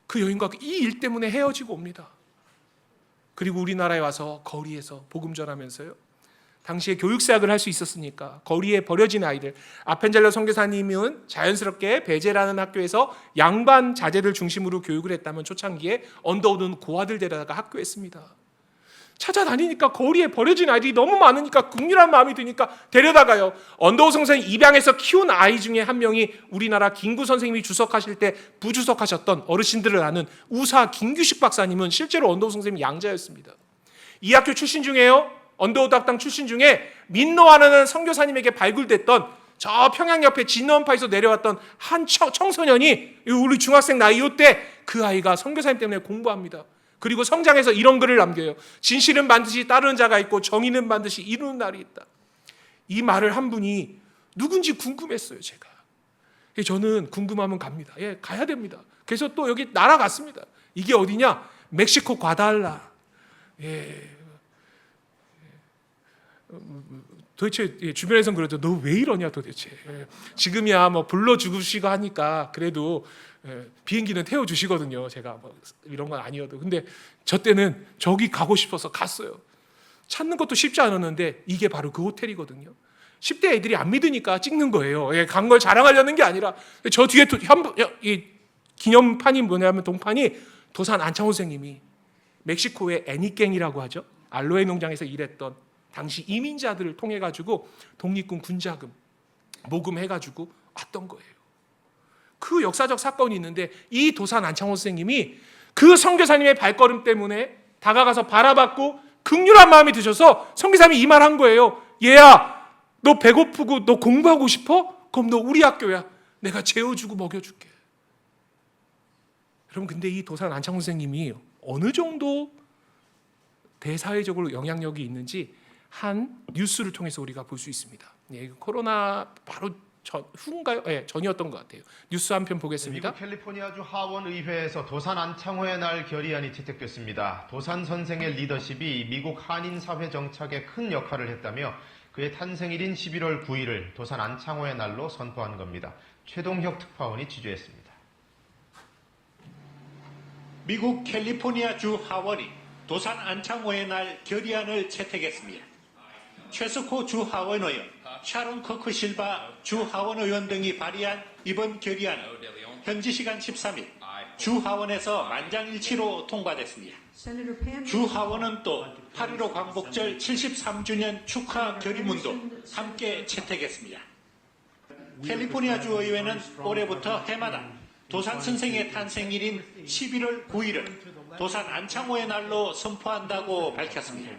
그 여인과 이 일 때문에 헤어지고 옵니다. 그리고 우리나라에 와서 거리에서 복음 전하면서요, 당시에 교육사역을 할 수 있었으니까 거리에 버려진 아이들, 아펜젤러 선교사님은 자연스럽게 베제라는 학교에서 양반 자제들 중심으로 교육을 했다면 초창기에 언더우드는 고아들 데려다가 학교했습니다. 찾아다니니까 거리에 버려진 아이들이 너무 많으니까 긍휼한 마음이 드니까 데려다가요. 언더우드 선생님 입양해서 키운 아이 중에 한 명이 우리나라 김구 선생님이 주석하실 때 부주석하셨던, 어르신들을 아는 우사 김규식 박사님은 실제로 언더우드 선생님 양자였습니다. 이 학교 출신 중에요, 언더우드 학당 출신 중에 민노하는 선교사님에게 발굴됐던, 저 평양 옆에 진원파에서 내려왔던 한 청소년이 우리 중학생 나이 때 그 아이가 선교사님 때문에 공부합니다. 그리고 성장해서 이런 글을 남겨요. 진실은 반드시 따르는 자가 있고 정의는 반드시 이루는 날이 있다. 이 말을 한 분이 누군지 궁금했어요. 제가. 저는 궁금하면 갑니다. 가야 됩니다. 그래서 또 여기 날아갔습니다. 이게 어디냐? 멕시코 과달라. 도대체 주변에선 그러죠. 너 왜 이러냐 도대체. 지금이야 뭐 불러주시고 하니까 그래도 비행기는 태워주시거든요. 제가 뭐 이런 건 아니어도. 근데 저 때는 저기 가고 싶어서 갔어요. 찾는 것도 쉽지 않았는데 이게 바로 그 호텔이거든요. 10대 애들이 안 믿으니까 찍는 거예요. 간 걸 자랑하려는 게 아니라. 저 뒤에 이 기념판이 뭐냐면 동판이 도산 안창호 선생님이 멕시코의 애니갱이라고 하죠. 알로에 농장에서 일했던 당시 이민자들을 통해 가지고 독립군 군자금 모금해 가지고 왔던 거예요. 그 역사적 사건이 있는데 이 도산 안창호 선생님이 그 선교사님의 발걸음 때문에 다가가서 바라봤고 긍휼한 마음이 드셔서 선교사님이 이 말 한 거예요. 얘야, 너 배고프고 너 공부하고 싶어? 그럼 너 우리 학교야. 내가 재워주고 먹여줄게. 여러분, 근데 이 도산 안창호 선생님이 어느 정도 대사회적으로 영향력이 있는지 한 뉴스를 통해서 우리가 볼 수 있습니다. 코로나 바로 후인가요? 전이었던 것 같아요. 뉴스 한 편 보겠습니다. 미국 캘리포니아주 하원 의회에서 도산 안창호의 날 결의안이 채택됐습니다. 도산 선생의 리더십이 미국 한인 사회 정착에 큰 역할을 했다며 그의 탄생일인 11월 9일을 도산 안창호의 날로 선포한 겁니다. 최동혁 특파원이 취재했습니다. 미국 캘리포니아주 하원이 도산 안창호의 날 결의안을 채택했습니다. 최스코 주 하원의원, 샤론 커크 실바 주 하원의원 등이 발의한 이번 결의안은 현지 시간 13일 주 하원에서 만장일치로 통과됐습니다. 주 하원은 또 8.15 광복절 73주년 축하 결의문도 함께 채택했습니다. 캘리포니아주 의회는 올해부터 해마다 도산 선생의 탄생일인 11월 9일을 도산 안창호의 날로 선포한다고 밝혔습니다.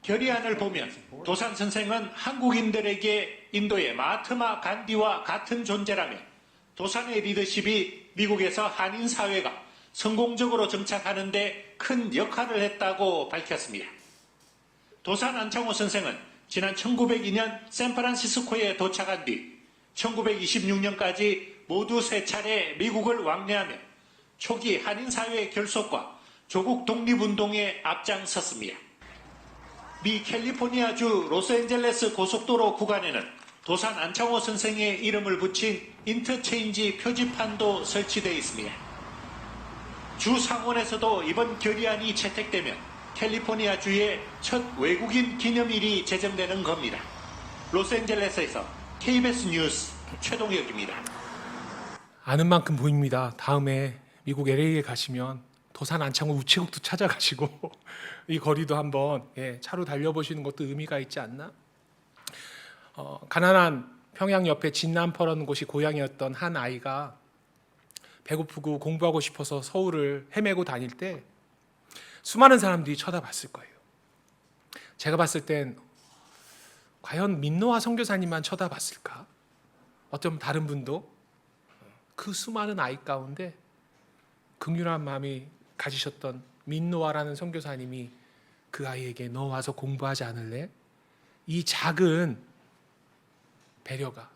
결의안을 보면 도산 선생은 한국인들에게 인도의 마하트마 간디와 같은 존재라며 도산의 리더십이 미국에서 한인 사회가 성공적으로 정착하는 데 큰 역할을 했다고 밝혔습니다. 도산 안창호 선생은 지난 1902년 샌프란시스코에 도착한 뒤 1926년까지 모두 3차례 미국을 왕래하며 초기 한인 사회의 결속과 조국 독립운동에 앞장섰습니다. 미 캘리포니아주 로스앤젤레스 고속도로 구간에는 도산 안창호 선생의 이름을 붙인 인터체인지 표지판도 설치되어 있습니다. 주 상원에서도 이번 결의안이 채택되면 캘리포니아주의 첫 외국인 기념일이 제정되는 겁니다. 로스앤젤레스에서 KBS 뉴스 최동혁입니다. 아는 만큼 보입니다. 다음에 미국 LA에 가시면 도산 안창호 우체국도 찾아가시고 이 거리도 한번 차로 달려보시는 것도 의미가 있지 않나? 가난한 평양 옆에 진남퍼라는 곳이 고향이었던 한 아이가 배고프고 공부하고 싶어서 서울을 헤매고 다닐 때 수많은 사람들이 쳐다봤을 거예요. 제가 봤을 땐 과연 민노아 선교사님만 쳐다봤을까? 어떤 다른 분도 그 수많은 아이 가운데 긍휼한 마음이 가지셨던 민노아라는 선교사님이 그 아이에게 너 와서 공부하지 않을래? 이 작은 배려가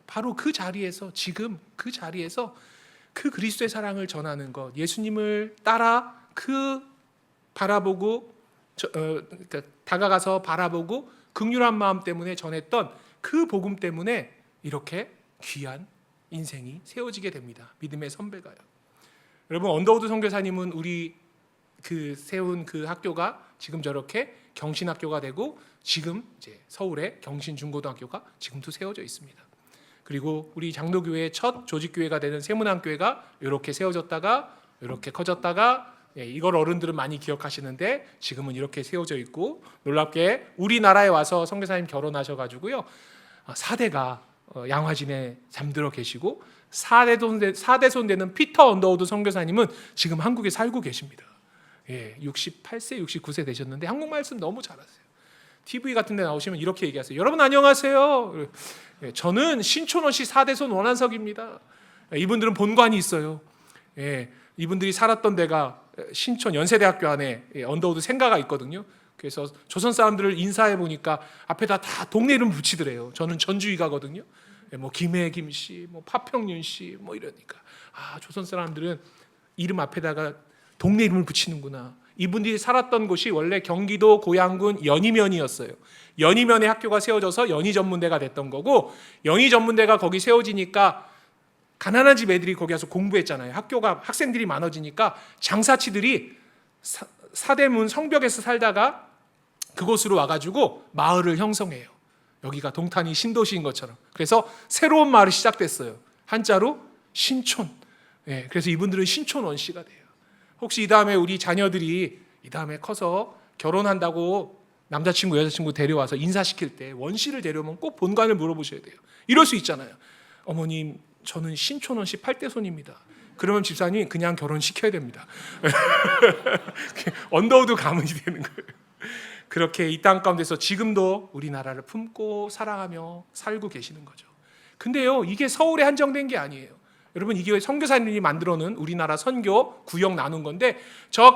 바로 그 자리에서 지금 그 자리에서 그 그리스도의 사랑을 전하는 것, 예수님을 따라 바라보고 그러니까 다가가서 바라보고 긍휼한 마음 때문에 전했던 그 복음 때문에 이렇게 귀한 인생이 세워지게 됩니다. 믿음의 선배가요. 여러분, 언더우드 선교사님은 우리 세운 그 학교가 지금 저렇게 경신학교가 되고 지금 이제 서울의 경신중고등학교가 지금도 세워져 있습니다. 그리고 우리 장로교회의 첫 조직교회가 되는 세문안교회가 이렇게 세워졌다가 이렇게 커졌다가 이걸 어른들은 많이 기억하시는데 지금은 이렇게 세워져 있고 놀랍게 우리나라에 와서 선교사님 결혼하셔가지고요 4대가 양화진에 잠들어 계시고 4대손 되는 피터 언더우드 선교사님은 지금 한국에 살고 계십니다. 68세, 69세 되셨는데 한국 말씀 너무 잘하세요. TV 같은 데 나오시면 이렇게 얘기하세요. 여러분 안녕하세요. 저는 신촌원시 4대손 원한석입니다. 이분들은 본관이 있어요. 이분들이 살았던 데가 신촌 연세대학교 안에 언더우드 생가가 있거든요. 그래서 조선 사람들을 인사해 보니까 앞에다 다 동네 이름 붙이더래요. 저는 전주이가거든요. 뭐 김해 김씨, 뭐 파평윤 씨, 뭐 이러니까 조선 사람들은 이름 앞에다가 동네 이름을 붙이는구나. 이분들이 살았던 곳이 원래 경기도 고양군 연희면이었어요. 연희면에 학교가 세워져서 연희전문대가 됐던 거고, 연희전문대가 거기 세워지니까 가난한 집 애들이 거기 가서 공부했잖아요. 학교가 학생들이 많아지니까 장사치들이 사대문 성벽에서 살다가 그곳으로 와가지고 마을을 형성해요. 여기가 동탄이 신도시인 것처럼. 그래서 새로운 마을이 시작됐어요. 한자로 신촌. 예, 그래서 이분들은 신촌 원씨가 돼요. 혹시 이 다음에 우리 자녀들이 이 다음에 커서 결혼한다고 남자친구 여자친구 데려와서 인사시킬 때 원씨를 데려오면 꼭 본관을 물어보셔야 돼요. 이럴 수 있잖아요. 어머님, 저는 신촌 원씨 8대 손입니다. 그러면 집사님이 그냥 결혼시켜야 됩니다. 언더우드 가문이 되는 거예요. 그렇게 이 땅 가운데서 지금도 우리나라를 품고 사랑하며 살고 계시는 거죠. 근데요, 이게 서울에 한정된 게 아니에요. 여러분, 이게 선교사님이 만들어놓은 우리나라 선교 구역 나눈 건데, 저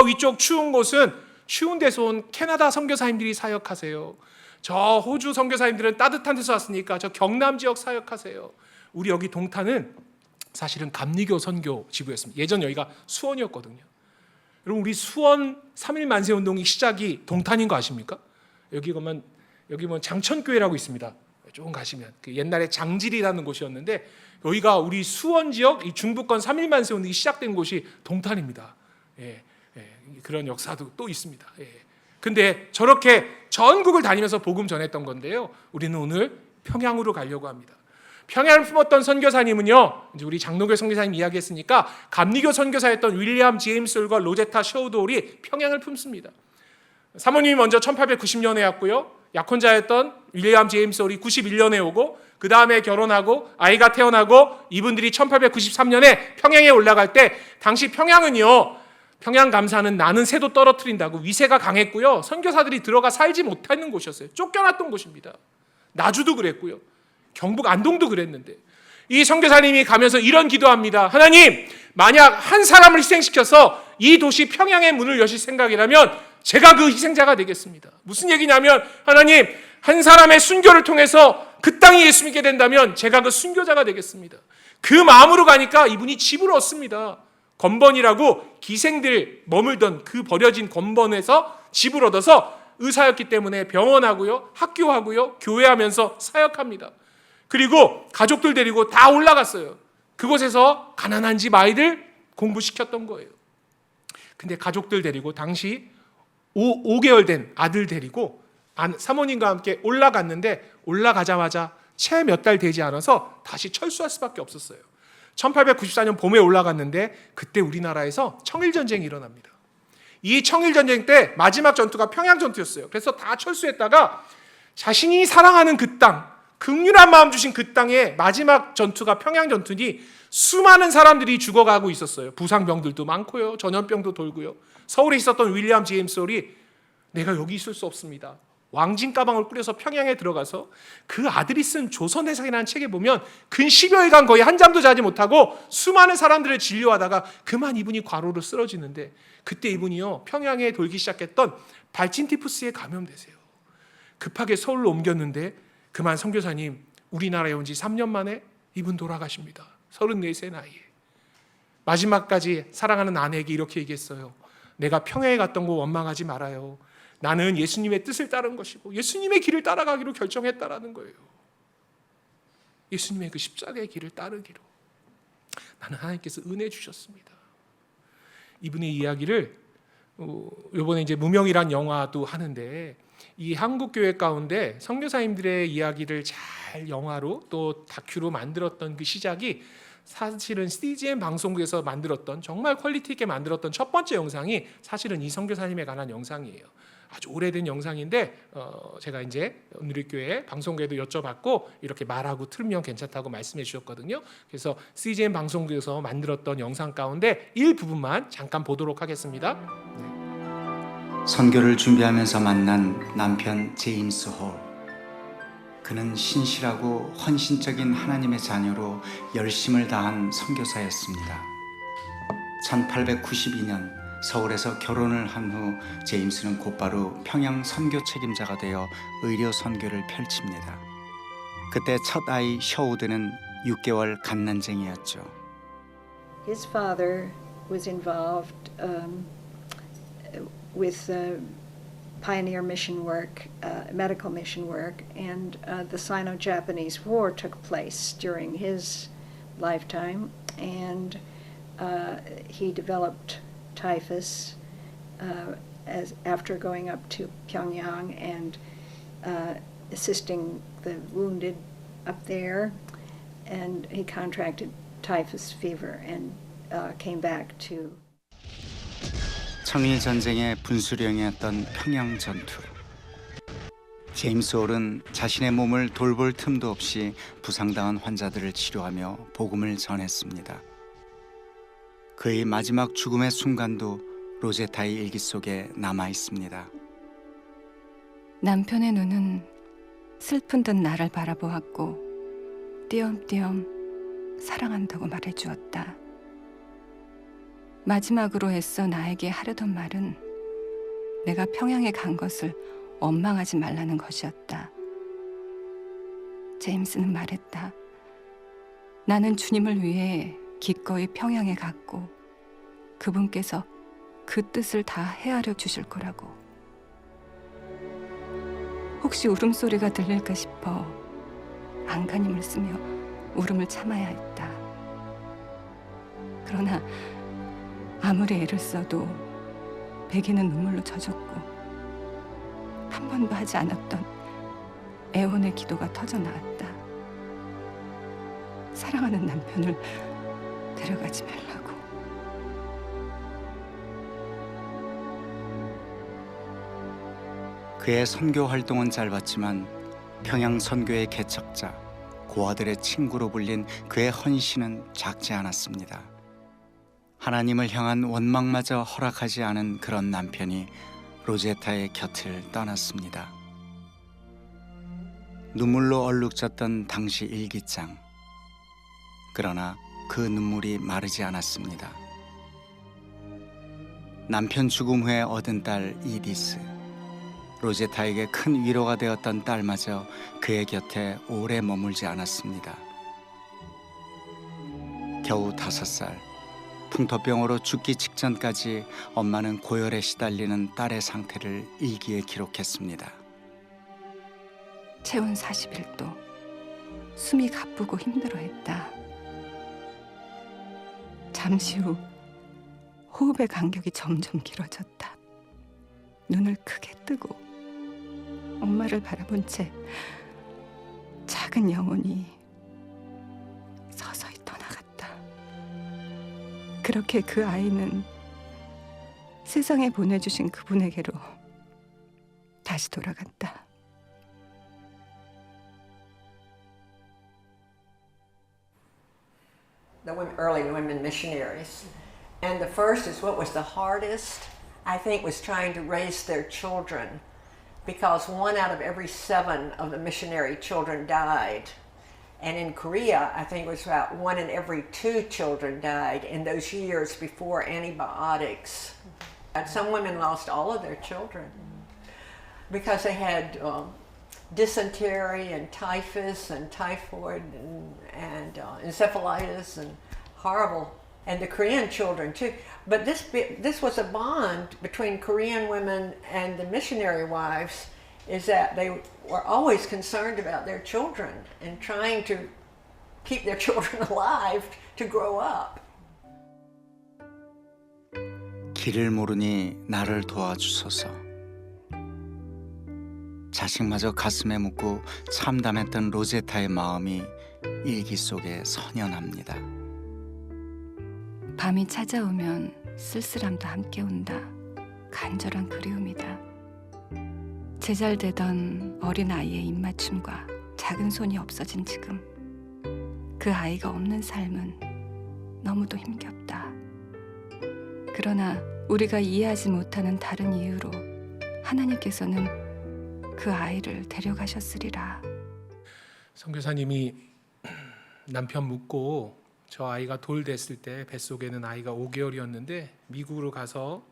위쪽 추운 곳은 추운 데서 온 캐나다 선교사님들이 사역하세요. 저 호주 선교사님들은 따뜻한 데서 왔으니까 저 경남 지역 사역하세요. 우리 여기 동탄은 사실은 감리교 선교 지부였습니다. 예전 여기가 수원이었거든요. 여러분, 우리 수원 3.1 만세 운동이 시작이 동탄인 거 아십니까? 여기 보면 장천교회라고 있습니다. 조금 가시면 그 옛날에 장질이라는 곳이었는데, 여기가 우리 수원 지역 이 중부권 3.1 만세 운동이 시작된 곳이 동탄입니다. 그런 역사도 또 있습니다. 근데 저렇게 전국을 다니면서 복음 전했던 건데요. 우리는 오늘 평양으로 가려고 합니다. 평양을 품었던 선교사님은요, 이제 우리 장로교 선교사님 이야기했으니까 감리교 선교사였던 윌리엄 제임스 홀과 로제타 셔우돌이 평양을 품습니다. 사모님이 먼저 1890년에 왔고요. 약혼자였던 윌리엄 제임스 홀이 91년에 오고, 그 다음에 결혼하고 아이가 태어나고, 이분들이 1893년에 평양에 올라갈 때, 당시 평양은요, 평양 감사는 나는 새도 떨어뜨린다고 위세가 강했고요. 선교사들이 들어가 살지 못하는 곳이었어요. 쫓겨났던 곳입니다. 나주도 그랬고요. 경북 안동도 그랬는데, 이 선교사님이 가면서 이런 기도합니다. 하나님, 만약 한 사람을 희생시켜서 이 도시 평양의 문을 여실 생각이라면 제가 그 희생자가 되겠습니다. 무슨 얘기냐면, 하나님, 한 사람의 순교를 통해서 그 땅이 예수 믿게 된다면 제가 그 순교자가 되겠습니다. 그 마음으로 가니까 이분이 집을 얻습니다. 건번이라고 기생들 머물던 그 버려진 건번에서 집을 얻어서 의사였기 때문에 병원하고요, 학교하고요, 교회하면서 사역합니다. 그리고 가족들 데리고 다 올라갔어요. 그곳에서 가난한 집 아이들 공부시켰던 거예요. 근데 가족들 데리고 당시 5개월 된 아들 데리고 사모님과 함께 올라갔는데, 올라가자마자 채 몇 달 되지 않아서 다시 철수할 수밖에 없었어요. 1894년 봄에 올라갔는데, 그때 우리나라에서 청일전쟁이 일어납니다. 이 청일전쟁 때 마지막 전투가 평양전투였어요. 그래서 다 철수했다가 자신이 사랑하는 그 땅, 긍휼한 마음 주신 그 땅의 마지막 전투가 평양전투니 수많은 사람들이 죽어가고 있었어요. 부상병들도 많고요, 전염병도 돌고요. 서울에 있었던 윌리엄 제임스 홀이 내가 여기 있을 수 없습니다. 왕진 가방을 꾸려서 평양에 들어가서 그 아들이 쓴 조선해상이라는 책에 보면 근 10여일간 거의 한잠도 자지 못하고 수많은 사람들을 진료하다가 그만 이분이 과로로 쓰러지는데, 그때 이분이요, 평양에 돌기 시작했던 발진티푸스에 감염되세요. 급하게 서울로 옮겼는데 그만 선교사님, 우리나라에 온 지 3년 만에 이분 돌아가십니다. 34세 나이에. 마지막까지 사랑하는 아내에게 이렇게 얘기했어요. 내가 평양에 갔던 거 원망하지 말아요. 나는 예수님의 뜻을 따른 것이고 예수님의 길을 따라가기로 결정했다라는 거예요. 예수님의 그 십자가의 길을 따르기로 나는 하나님께서 은혜 주셨습니다. 이분의 이야기를 이번에 이제 무명이란 영화도 하는데, 이 한국 교회 가운데 선교사님들의 이야기를 잘 영화로 또 다큐로 만들었던 그 시작이 사실은 CGN 방송국에서 만들었던, 정말 퀄리티 있게 만들었던 첫 번째 영상이 사실은 이 선교사님에 관한 영상이에요. 아주 오래된 영상인데 제가 이제 오늘교회 방송국에도 여쭤봤고 이렇게 말하고 틀면 괜찮다고 말씀해 주셨거든요. 그래서 CGN 방송국에서 만들었던 영상 가운데 일부분만 잠깐 보도록 하겠습니다. 선교를 준비하면서 만난 남편 제임스 홀. 그는 신실하고 헌신적인 하나님의 자녀로 열심을 다한 선교사였습니다. 1892년 서울에서 결혼을 한 후 제임스는 곧바로 평양 선교 책임자가 되어 의료 선교를 펼칩니다. 그때 첫 아이 셔우드는 6개월 갓난쟁이였죠. His father was involved with pioneer mission work, medical mission work, and the Sino-Japanese War took place during his lifetime, and he developed typhus as after going up to Pyongyang and assisting the wounded up there, and he contracted typhus fever and came back to. 청일 전쟁의 분수령이었던 평양 전투. 제임스 홀은 자신의 몸을 돌볼 틈도 없이 부상당한 환자들을 치료하며 복음을 전했습니다. 그의 마지막 죽음의 순간도 로제타의 일기 속에 남아 있습니다. 남편의 눈은 슬픈 듯 나를 바라보았고 띄엄띄엄 사랑한다고 말해주었다. 마지막으로 애써 나에게 하려던 말은 내가 평양에 간 것을 원망하지 말라는 것이었다. 제임스는 말했다. 나는 주님을 위해 기꺼이 평양에 갔고 그분께서 그 뜻을 다 헤아려 주실 거라고. 혹시 울음소리가 들릴까 싶어 안간힘을 쓰며 울음을 참아야 했다. 그러나 아무리 애를 써도 베개는 눈물로 젖었고 한 번도 하지 않았던 애원의 기도가 터져 나왔다. 사랑하는 남편을 데려가지 말라고. 그의 선교 활동은 짧았지만 평양 선교의 개척자, 고아들의 친구로 불린 그의 헌신은 작지 않았습니다. 하나님을 향한 원망마저 허락하지 않은 그런 남편이 로제타의 곁을 떠났습니다. 눈물로 얼룩졌던 당시 일기장. 그러나 그 눈물이 마르지 않았습니다. 남편 죽음 후에 얻은 딸 이디스. 로제타에게 큰 위로가 되었던 딸마저 그의 곁에 오래 머물지 않았습니다. 겨우 5살, 풍토병으로 죽기 직전까지 엄마는 고열에 시달리는 딸의 상태를 일기에 기록했습니다. 체온 41도, 숨이 가쁘고 힘들어했다. 잠시 후 호흡의 간격이 점점 길어졌다. 눈을 크게 뜨고 엄마를 바라본 채 작은 영혼이 서서히 떠나갔다. 그렇게 그 아이는 세상에 보내주신 그분에게로 다시 돌아갔다. The early women missionaries. And the first is what was the hardest, I think, was trying to raise their children, because 1 out of every 7 of the missionary children died. And in Korea, I think it was about 1 in every 2 children died in those years before antibiotics. And some women lost all of their children because they had dysentery and typhus and typhoid and encephalitis and horrible, and the Korean children too. But this was a bond between Korean women and the missionary wives, is that they were always concerned about their children and trying to keep their children alive to grow up. 길을 모르니 나를 도와주소서. 자식마저 가슴에 묻고 참담했던 로제타의 마음이 일기 속에 선연합니다. 밤이 찾아오면 쓸쓸함도 함께 온다. 간절한 그리움이다. 제잘되던 어린 아이의 입맞춤과 작은 손이 없어진 지금, 그 아이가 없는 삶은 너무도 힘겹다. 그러나 우리가 이해하지 못하는 다른 이유로 하나님께서는 그 아이를 데려가셨으리라. 선교사님이 남편 묻고 저 아이가 돌 됐을 때 뱃속에는 아이가 5개월이었는데 미국으로 가서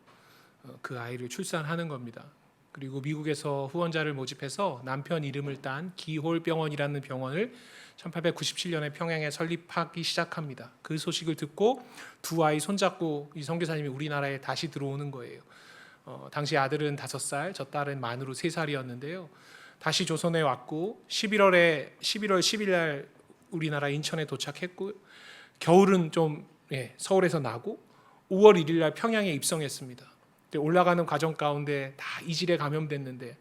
그 아이를 출산하는 겁니다. 그리고 미국에서 후원자를 모집해서 남편 이름을 딴 기홀병원이라는 병원을 1897년에 평양에 설립하기 시작합니다. 그 소식을 듣고 2 아이 손잡고 이 선교사님이 우리나라에 다시 들어오는 거예요. 당시 아들은 5살, 저 딸은 만으로 3살이었는데요. 다시 조선에 왔고 11월 10일 날 우리나라 인천에 도착했고 겨울은 좀 서울에서 나고 5월 1일 날 평양에 입성했습니다. 올라가는 과정 가운데 다 이질에 감염됐는데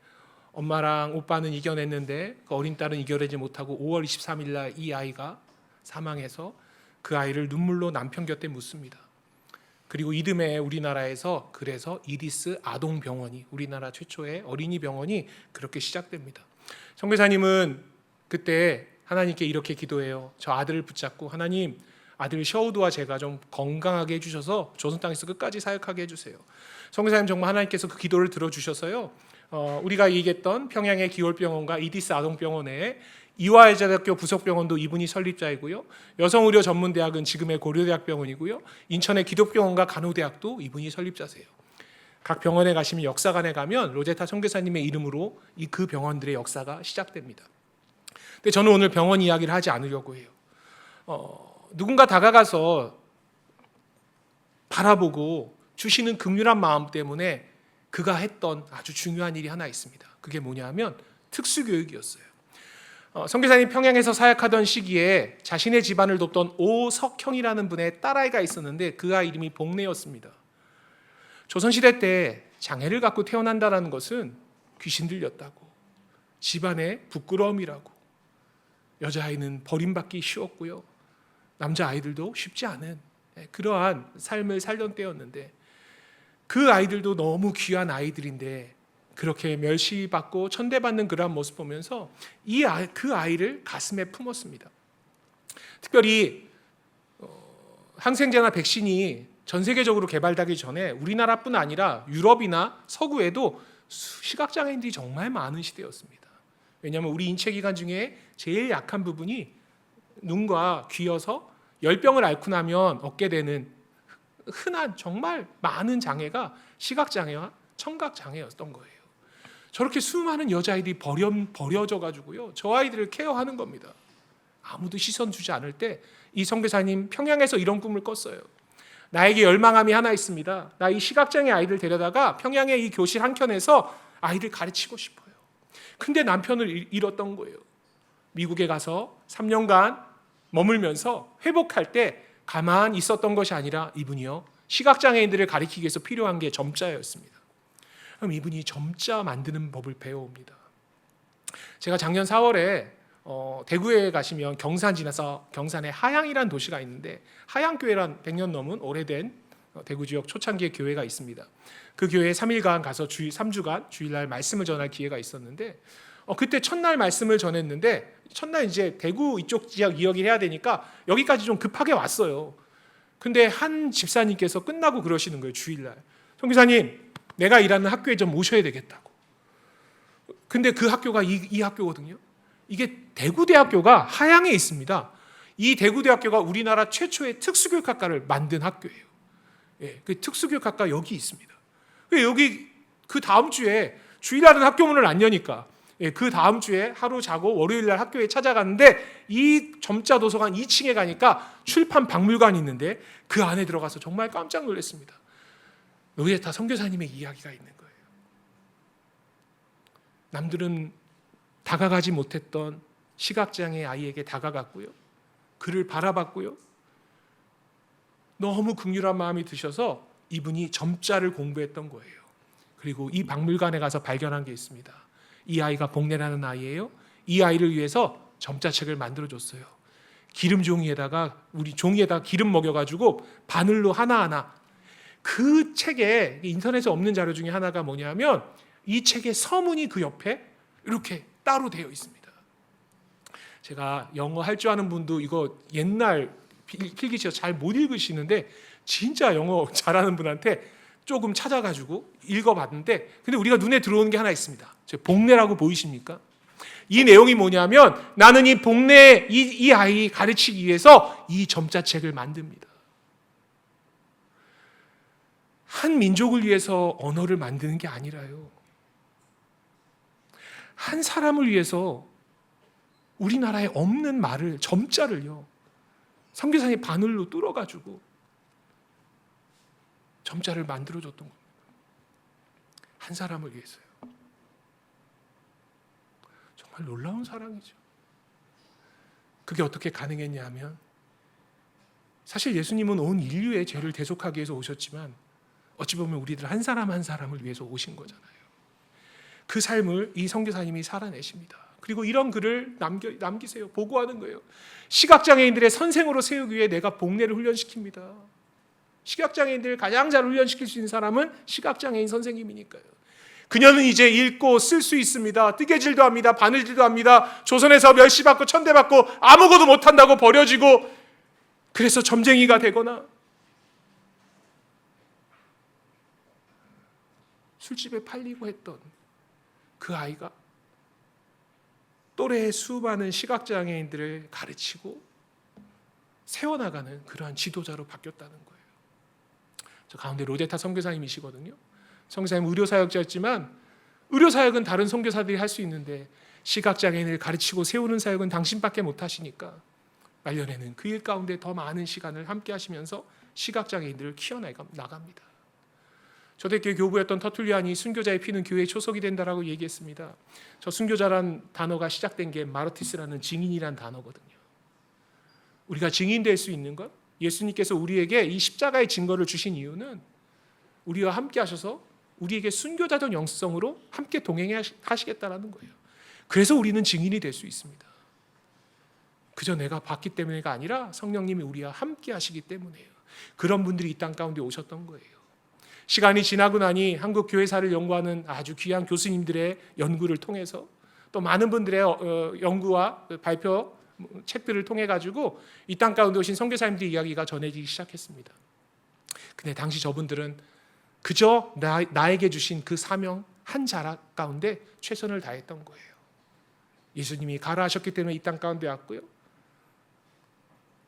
엄마랑 오빠는 이겨냈는데 그 어린 딸은 이겨내지 못하고 5월 23일 날 이 아이가 사망해서 그 아이를 눈물로 남편 곁에 묻습니다. 그리고 이듬해 우리나라에서 그래서 이디스 아동병원이 우리나라 최초의 어린이 병원이 그렇게 시작됩니다. 선교사님은 그때 하나님께 이렇게 기도해요. 저 아들을 붙잡고 하나님 아들 셔우드와 제가 좀 건강하게 해주셔서 조선 땅에서 끝까지 사역하게 해주세요. 선교사님 정말 하나님께서 그 기도를 들어주셔서요. 우리가 얘기했던 평양의 기월병원과 이디스 아동병원에 이화여자대학교 부속병원도 이분이 설립자이고요. 여성의료 전문대학은 지금의 고려대학병원이고요. 인천의 기독병원과 간호대학도 이분이 설립자세요. 각 병원에 가시면 역사관에 가면 로제타 선교사님의 이름으로 그 병원들의 역사가 시작됩니다. 근데 저는 오늘 병원 이야기를 하지 않으려고 해요. 누군가 다가가서 바라보고 주시는 긍휼한 마음 때문에 그가 했던 아주 중요한 일이 하나 있습니다. 그게 뭐냐면 특수교육이었어요. 선교사님 평양에서 사역하던 시기에 자신의 집안을 돕던 오석형이라는 분의 딸아이가 있었는데 그 아이 이름이 복내였습니다. 조선시대 때 장애를 갖고 태어난다는 것은 귀신 들렸다고, 집안의 부끄러움이라고, 여자아이는 버림받기 쉬웠고요, 남자아이들도 쉽지 않은 그러한 삶을 살던 때였는데 그 아이들도 너무 귀한 아이들인데 그렇게 멸시받고 천대받는 그러한 모습 보면서 그 아이를 가슴에 품었습니다. 특별히 항생제나 백신이 전 세계적으로 개발되기 전에 우리나라뿐 아니라 유럽이나 서구에도 시각장애인들이 정말 많은 시대였습니다. 왜냐하면 우리 인체기관 중에 제일 약한 부분이 눈과 귀여서 열병을 앓고 나면 얻게 되는 흔한 정말 많은 장애가 시각장애와 청각장애였던 거예요. 저렇게 수많은 여자아이들이 버려져 가지고요, 저 아이들을 케어하는 겁니다. 아무도 시선 주지 않을 때 이 선교사님 평양에서 이런 꿈을 꿨어요. 나에게 열망함이 하나 있습니다. 나 이 시각장애 아이들 데려다가 평양의 이 교실 한켠에서 아이들 가르치고 싶어요. 근데 남편을 잃었던 거예요. 미국에 가서 3년간 머물면서 회복할 때 가만히 있었던 것이 아니라 이분이요, 시각장애인들을 가르치기 위해서 필요한 게 점자였습니다. 그럼 이분이 점자 만드는 법을 배워옵니다. 제가 작년 4월에 대구에 가시면 경산 지나서 경산에 하양이라는 도시가 있는데 하양교회란 100년 넘은 오래된 대구 지역 초창기의 교회가 있습니다. 그 교회에 3일간 가서 3주간 주일날 말씀을 전할 기회가 있었는데 그때 첫날 말씀을 전했는데 첫날 이제 대구 이쪽 지역 이야기를 해야 되니까 여기까지 좀 급하게 왔어요. 근데 한 집사님께서 끝나고 그러시는 거예요. 주일날 선교사님 내가 일하는 학교에 좀 모셔야 되겠다고. 근데 그 학교가 이 학교거든요. 이게 대구대학교가 하양에 있습니다. 이 대구대학교가 우리나라 최초의 특수교육학과를 만든 학교예요. 그 특수교육학과 여기 있습니다. 여기 그 다음 주에 주일날은 학교 문을 안 여니까 그 다음 주에 하루 자고 월요일날 학교에 찾아갔는데 이 점자 도서관 2층에 가니까 출판 박물관이 있는데 그 안에 들어가서 정말 깜짝 놀랐습니다. 로제타 선교사님의 이야기가 있는 거예요. 남들은 다가가지 못했던 시각장애 아이에게 다가갔고요, 그를 바라봤고요, 너무 긍휼한 마음이 드셔서 이분이 점자를 공부했던 거예요. 그리고 이 박물관에 가서 발견한 게 있습니다. 이 아이가 복내라는 아이예요. 이 아이를 위해서 점자책을 만들어줬어요. 기름 종이에다가 우리 종이에다가 기름 먹여가지고 바늘로 하나하나. 그 책에 인터넷에 없는 자료 중에 하나가 뭐냐면 이 책의 서문이 그 옆에 이렇게 따로 되어 있습니다. 제가 영어 할 줄 아는 분도 이거 옛날 필기시어 잘 못 읽으시는데 진짜 영어 잘하는 분한테 조금 찾아가지고 읽어봤는데 근데 우리가 눈에 들어오는 게 하나 있습니다. 복내라고 보이십니까? 이 내용이 뭐냐면 나는 이 복내 이 아이 가르치기 위해서 이 점자책을 만듭니다. 한 민족을 위해서 언어를 만드는 게 아니라요, 한 사람을 위해서 우리나라에 없는 말을 점자를요 선교사님 바늘로 뚫어가지고 점자를 만들어줬던 겁니다. 한 사람을 위해서요. 정말 놀라운 사랑이죠. 그게 어떻게 가능했냐 하면 사실 예수님은 온 인류의 죄를 대속하기 위해서 오셨지만 어찌 보면 우리들 한 사람 한 사람을 위해서 오신 거잖아요. 그 삶을 이 선교사님이 살아내십니다. 그리고 이런 글을 남기세요. 보고하는 거예요. 시각장애인들의 선생으로 세우기 위해 내가 복례를 훈련시킵니다. 시각장애인들을 가장 잘 훈련시킬 수 있는 사람은 시각장애인 선생님이니까요. 그녀는 이제 읽고 쓸 수 있습니다. 뜨개질도 합니다. 바느질도 합니다. 조선에서 멸시받고 천대받고 아무것도 못한다고 버려지고 그래서 점쟁이가 되거나 술집에 팔리고 했던 그 아이가 또래의 수많은 시각장애인들을 가르치고 세워나가는 그러한 지도자로 바뀌었다는 거예요. 저 가운데 로제타 선교사님이시거든요. 선교사님 의료사역자였지만 의료사역은 다른 선교사들이 할 수 있는데 시각장애인을 가르치고 세우는 사역은 당신밖에 못하시니까 말년에는 그 일 가운데 더 많은 시간을 함께 하시면서 시각장애인들을 키워나갑니다. 초대교회 교부였던 터툴리안이 순교자의 피는 교회의 초석이 된다라고 얘기했습니다. 저 순교자란 단어가 시작된 게 마르티스라는 증인이란 단어거든요. 우리가 증인될 수 있는 것, 예수님께서 우리에게 이 십자가의 증거를 주신 이유는 우리와 함께 하셔서 우리에게 순교자적 영성으로 함께 동행하시겠다라는 거예요. 그래서 우리는 증인이 될 수 있습니다. 그저 내가 봤기 때문에가 아니라 성령님이 우리와 함께 하시기 때문에요. 그런 분들이 이 땅 가운데 오셨던 거예요. 시간이 지나고 나니 한국 교회사를 연구하는 아주 귀한 교수님들의 연구를 통해서 또 많은 분들의 연구와 발표 책들을 통해 가지고 이 땅 가운데 오신 선교사님들 이야기가 전해지기 시작했습니다. 근데 당시 저분들은 그저 나에게 주신 그 사명 한 자락 가운데 최선을 다했던 거예요. 예수님이 가라 하셨기 때문에 이 땅 가운데 왔고요.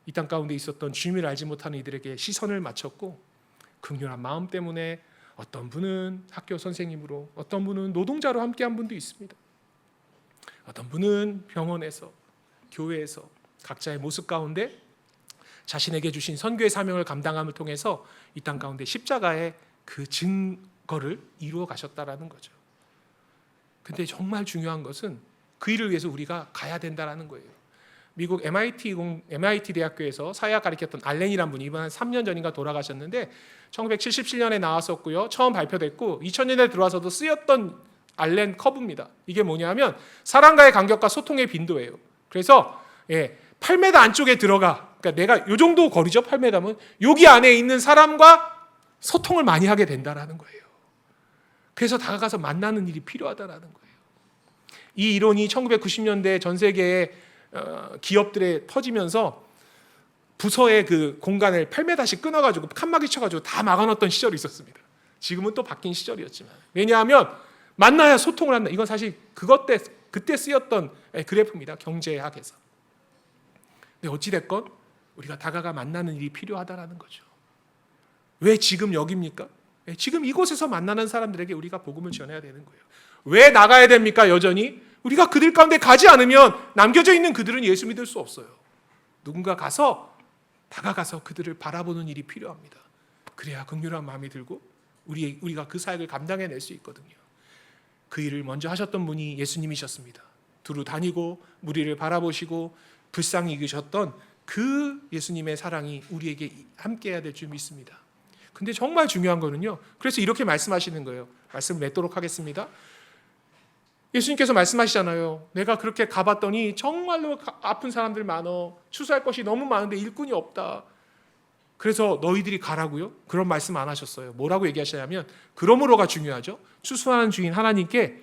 이 땅 가운데 있었던 주님을 알지 못하는 이들에게 시선을 맞췄고 긍휼한 마음 때문에 어떤 분은 학교 선생님으로, 어떤 분은 노동자로 함께한 분도 있습니다. 어떤 분은 병원에서, 교회에서 각자의 모습 가운데 자신에게 주신 선교의 사명을 감당함을 통해서 이 땅 가운데 십자가의 그 증거를 이루어 가셨다라는 거죠. 근데 정말 중요한 것은 그 일을 위해서 우리가 가야 된다라는 거예요. 미국 MIT 대학교에서 사회학 가르쳤던 알렌이란 분이 이번 한 3년 전인가 돌아가셨는데 1977년에 나왔었고요. 처음 발표됐고 2000년에 들어와서도 쓰였던 알렌 커브입니다. 이게 뭐냐면 사람과의 간격과 소통의 빈도예요. 그래서 8m 안쪽에 들어가. 그러니까 내가 요 정도 거리죠. 8m면 여기 안에 있는 사람과 소통을 많이 하게 된다라는 거예요. 그래서 다가가서 만나는 일이 필요하다라는 거예요. 이 이론이 1990년대 전 세계의 기업들에 퍼지면서 부서의 그 공간을 8m씩 끊어가지고 칸막이 쳐가지고 다 막아놓던 시절이 있었습니다. 지금은 또 바뀐 시절이었지만 왜냐하면 만나야 소통을 한다. 이건 사실 그때 쓰였던 그래프입니다. 경제학에서. 근데 어찌됐건 우리가 다가가 만나는 일이 필요하다라는 거죠. 왜 지금 여기입니까? 지금 이곳에서 만나는 사람들에게 우리가 복음을 전해야 되는 거예요. 왜 나가야 됩니까? 여전히 우리가 그들 가운데 가지 않으면 남겨져 있는 그들은 예수 믿을 수 없어요. 누군가 다가가서 그들을 바라보는 일이 필요합니다. 그래야 긍휼한 마음이 들고 우리가 그 사역을 감당해낼 수 있거든요. 그 일을 먼저 하셨던 분이 예수님이셨습니다. 두루 다니고 무리를 바라보시고 불쌍히 여기셨던 그 예수님의 사랑이 우리에게 함께해야 될 줄 믿습니다. 근데 정말 중요한 거는요. 그래서 이렇게 말씀하시는 거예요. 말씀을 맺도록 하겠습니다. 예수님께서 말씀하시잖아요. 내가 그렇게 가봤더니 정말로 아픈 사람들 많어. 추수할 것이 너무 많은데 일꾼이 없다. 그래서 너희들이 가라고요? 그런 말씀 안 하셨어요. 뭐라고 얘기하시냐면 그러므로가 중요하죠. 추수하는 주인 하나님께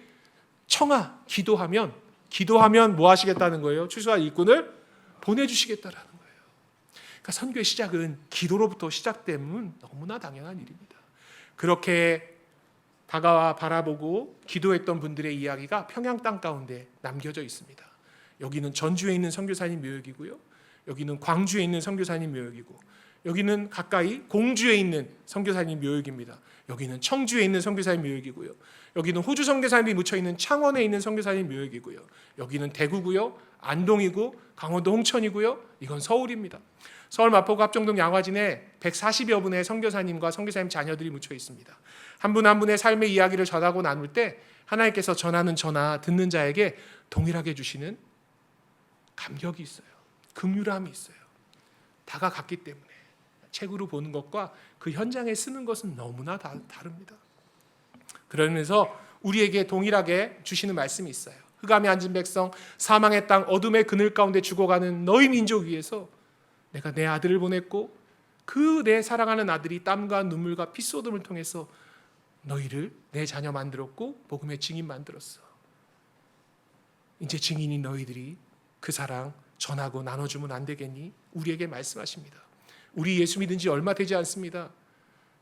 기도하면 뭐 하시겠다는 거예요? 추수할 일꾼을 보내주시겠다라는 거예요. 그러니까 선교의 시작은 기도로부터 시작되면 너무나 당연한 일입니다. 그렇게 다가와 바라보고 기도했던 분들의 이야기가 평양 땅 가운데 남겨져 있습니다. 여기는 전주에 있는 선교사님 묘역이고요. 여기는 광주에 있는 선교사님 묘역이고 여기는 가까이 공주에 있는 선교사님 묘역입니다. 여기는 청주에 있는 선교사님 묘역이고요. 여기는 호주 선교사님이 묻혀 있는 창원에 있는 선교사님 묘역이고요. 여기는 대구고요. 안동이고 강원도 홍천이고요. 이건 서울입니다. 서울 마포구 합정동 양화진에 140여 분의 선교사님과 선교사님 자녀들이 묻혀 있습니다. 한 분 한 분의 삶의 이야기를 전하고 나눌 때 하나님께서 전하는 저나 듣는 자에게 동일하게 주시는 감격이 있어요. 긍휼함이 있어요. 다가갔기 때문에 책으로 보는 것과 그 현장에 쓰는 것은 너무나 다릅니다. 그러면서 우리에게 동일하게 주시는 말씀이 있어요. 흑암에 앉은 백성, 사망의 땅, 어둠의 그늘 가운데 죽어가는 너희 민족 위해서 내가 내 아들을 보냈고 그 내 사랑하는 아들이 땀과 눈물과 피쏟음을 통해서 너희를 내 자녀 만들었고 복음의 증인 만들었어. 이제 증인인 너희들이 그 사랑 전하고 나눠주면 안 되겠니? 우리에게 말씀하십니다. 우리 예수 믿은 지 얼마 되지 않습니다.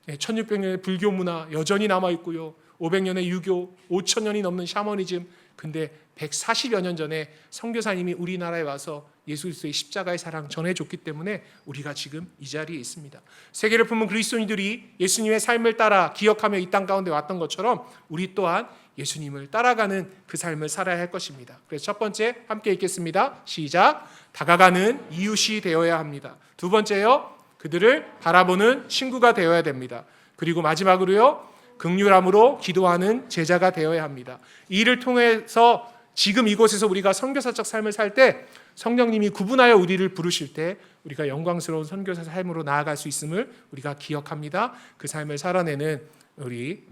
1600년의 불교 문화 여전히 남아있고요. 500년의 유교, 5000년이 넘는 샤머니즘. 근데 140여 년 전에 선교사님이 우리나라에 와서 예수 그리스도의 십자가의 사랑 전해줬기 때문에 우리가 지금 이 자리에 있습니다. 세계를 품은 그리스도인들이 예수님의 삶을 따라 기억하며 이 땅 가운데 왔던 것처럼 우리 또한 예수님을 따라가는 그 삶을 살아야 할 것입니다. 그래서 첫 번째 함께 읽겠습니다. 시작. 다가가는 이웃이 되어야 합니다. 두 번째요. 그들을 바라보는 친구가 되어야 됩니다. 그리고 마지막으로요. 긍휼함으로 기도하는 제자가 되어야 합니다. 이 일을 통해서 지금 이곳에서 우리가 선교사적 삶을 살 때 성령님이 구분하여 우리를 부르실 때 우리가 영광스러운 선교사 삶으로 나아갈 수 있음을 우리가 기억합니다. 그 삶을 살아내는 우리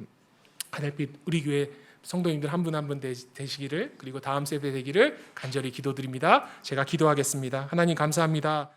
하늘빛 우리 교회 성도님들 한 분 한 분 되시기를, 그리고 다음 세대 되기를 간절히 기도드립니다. 제가 기도하겠습니다. 하나님 감사합니다.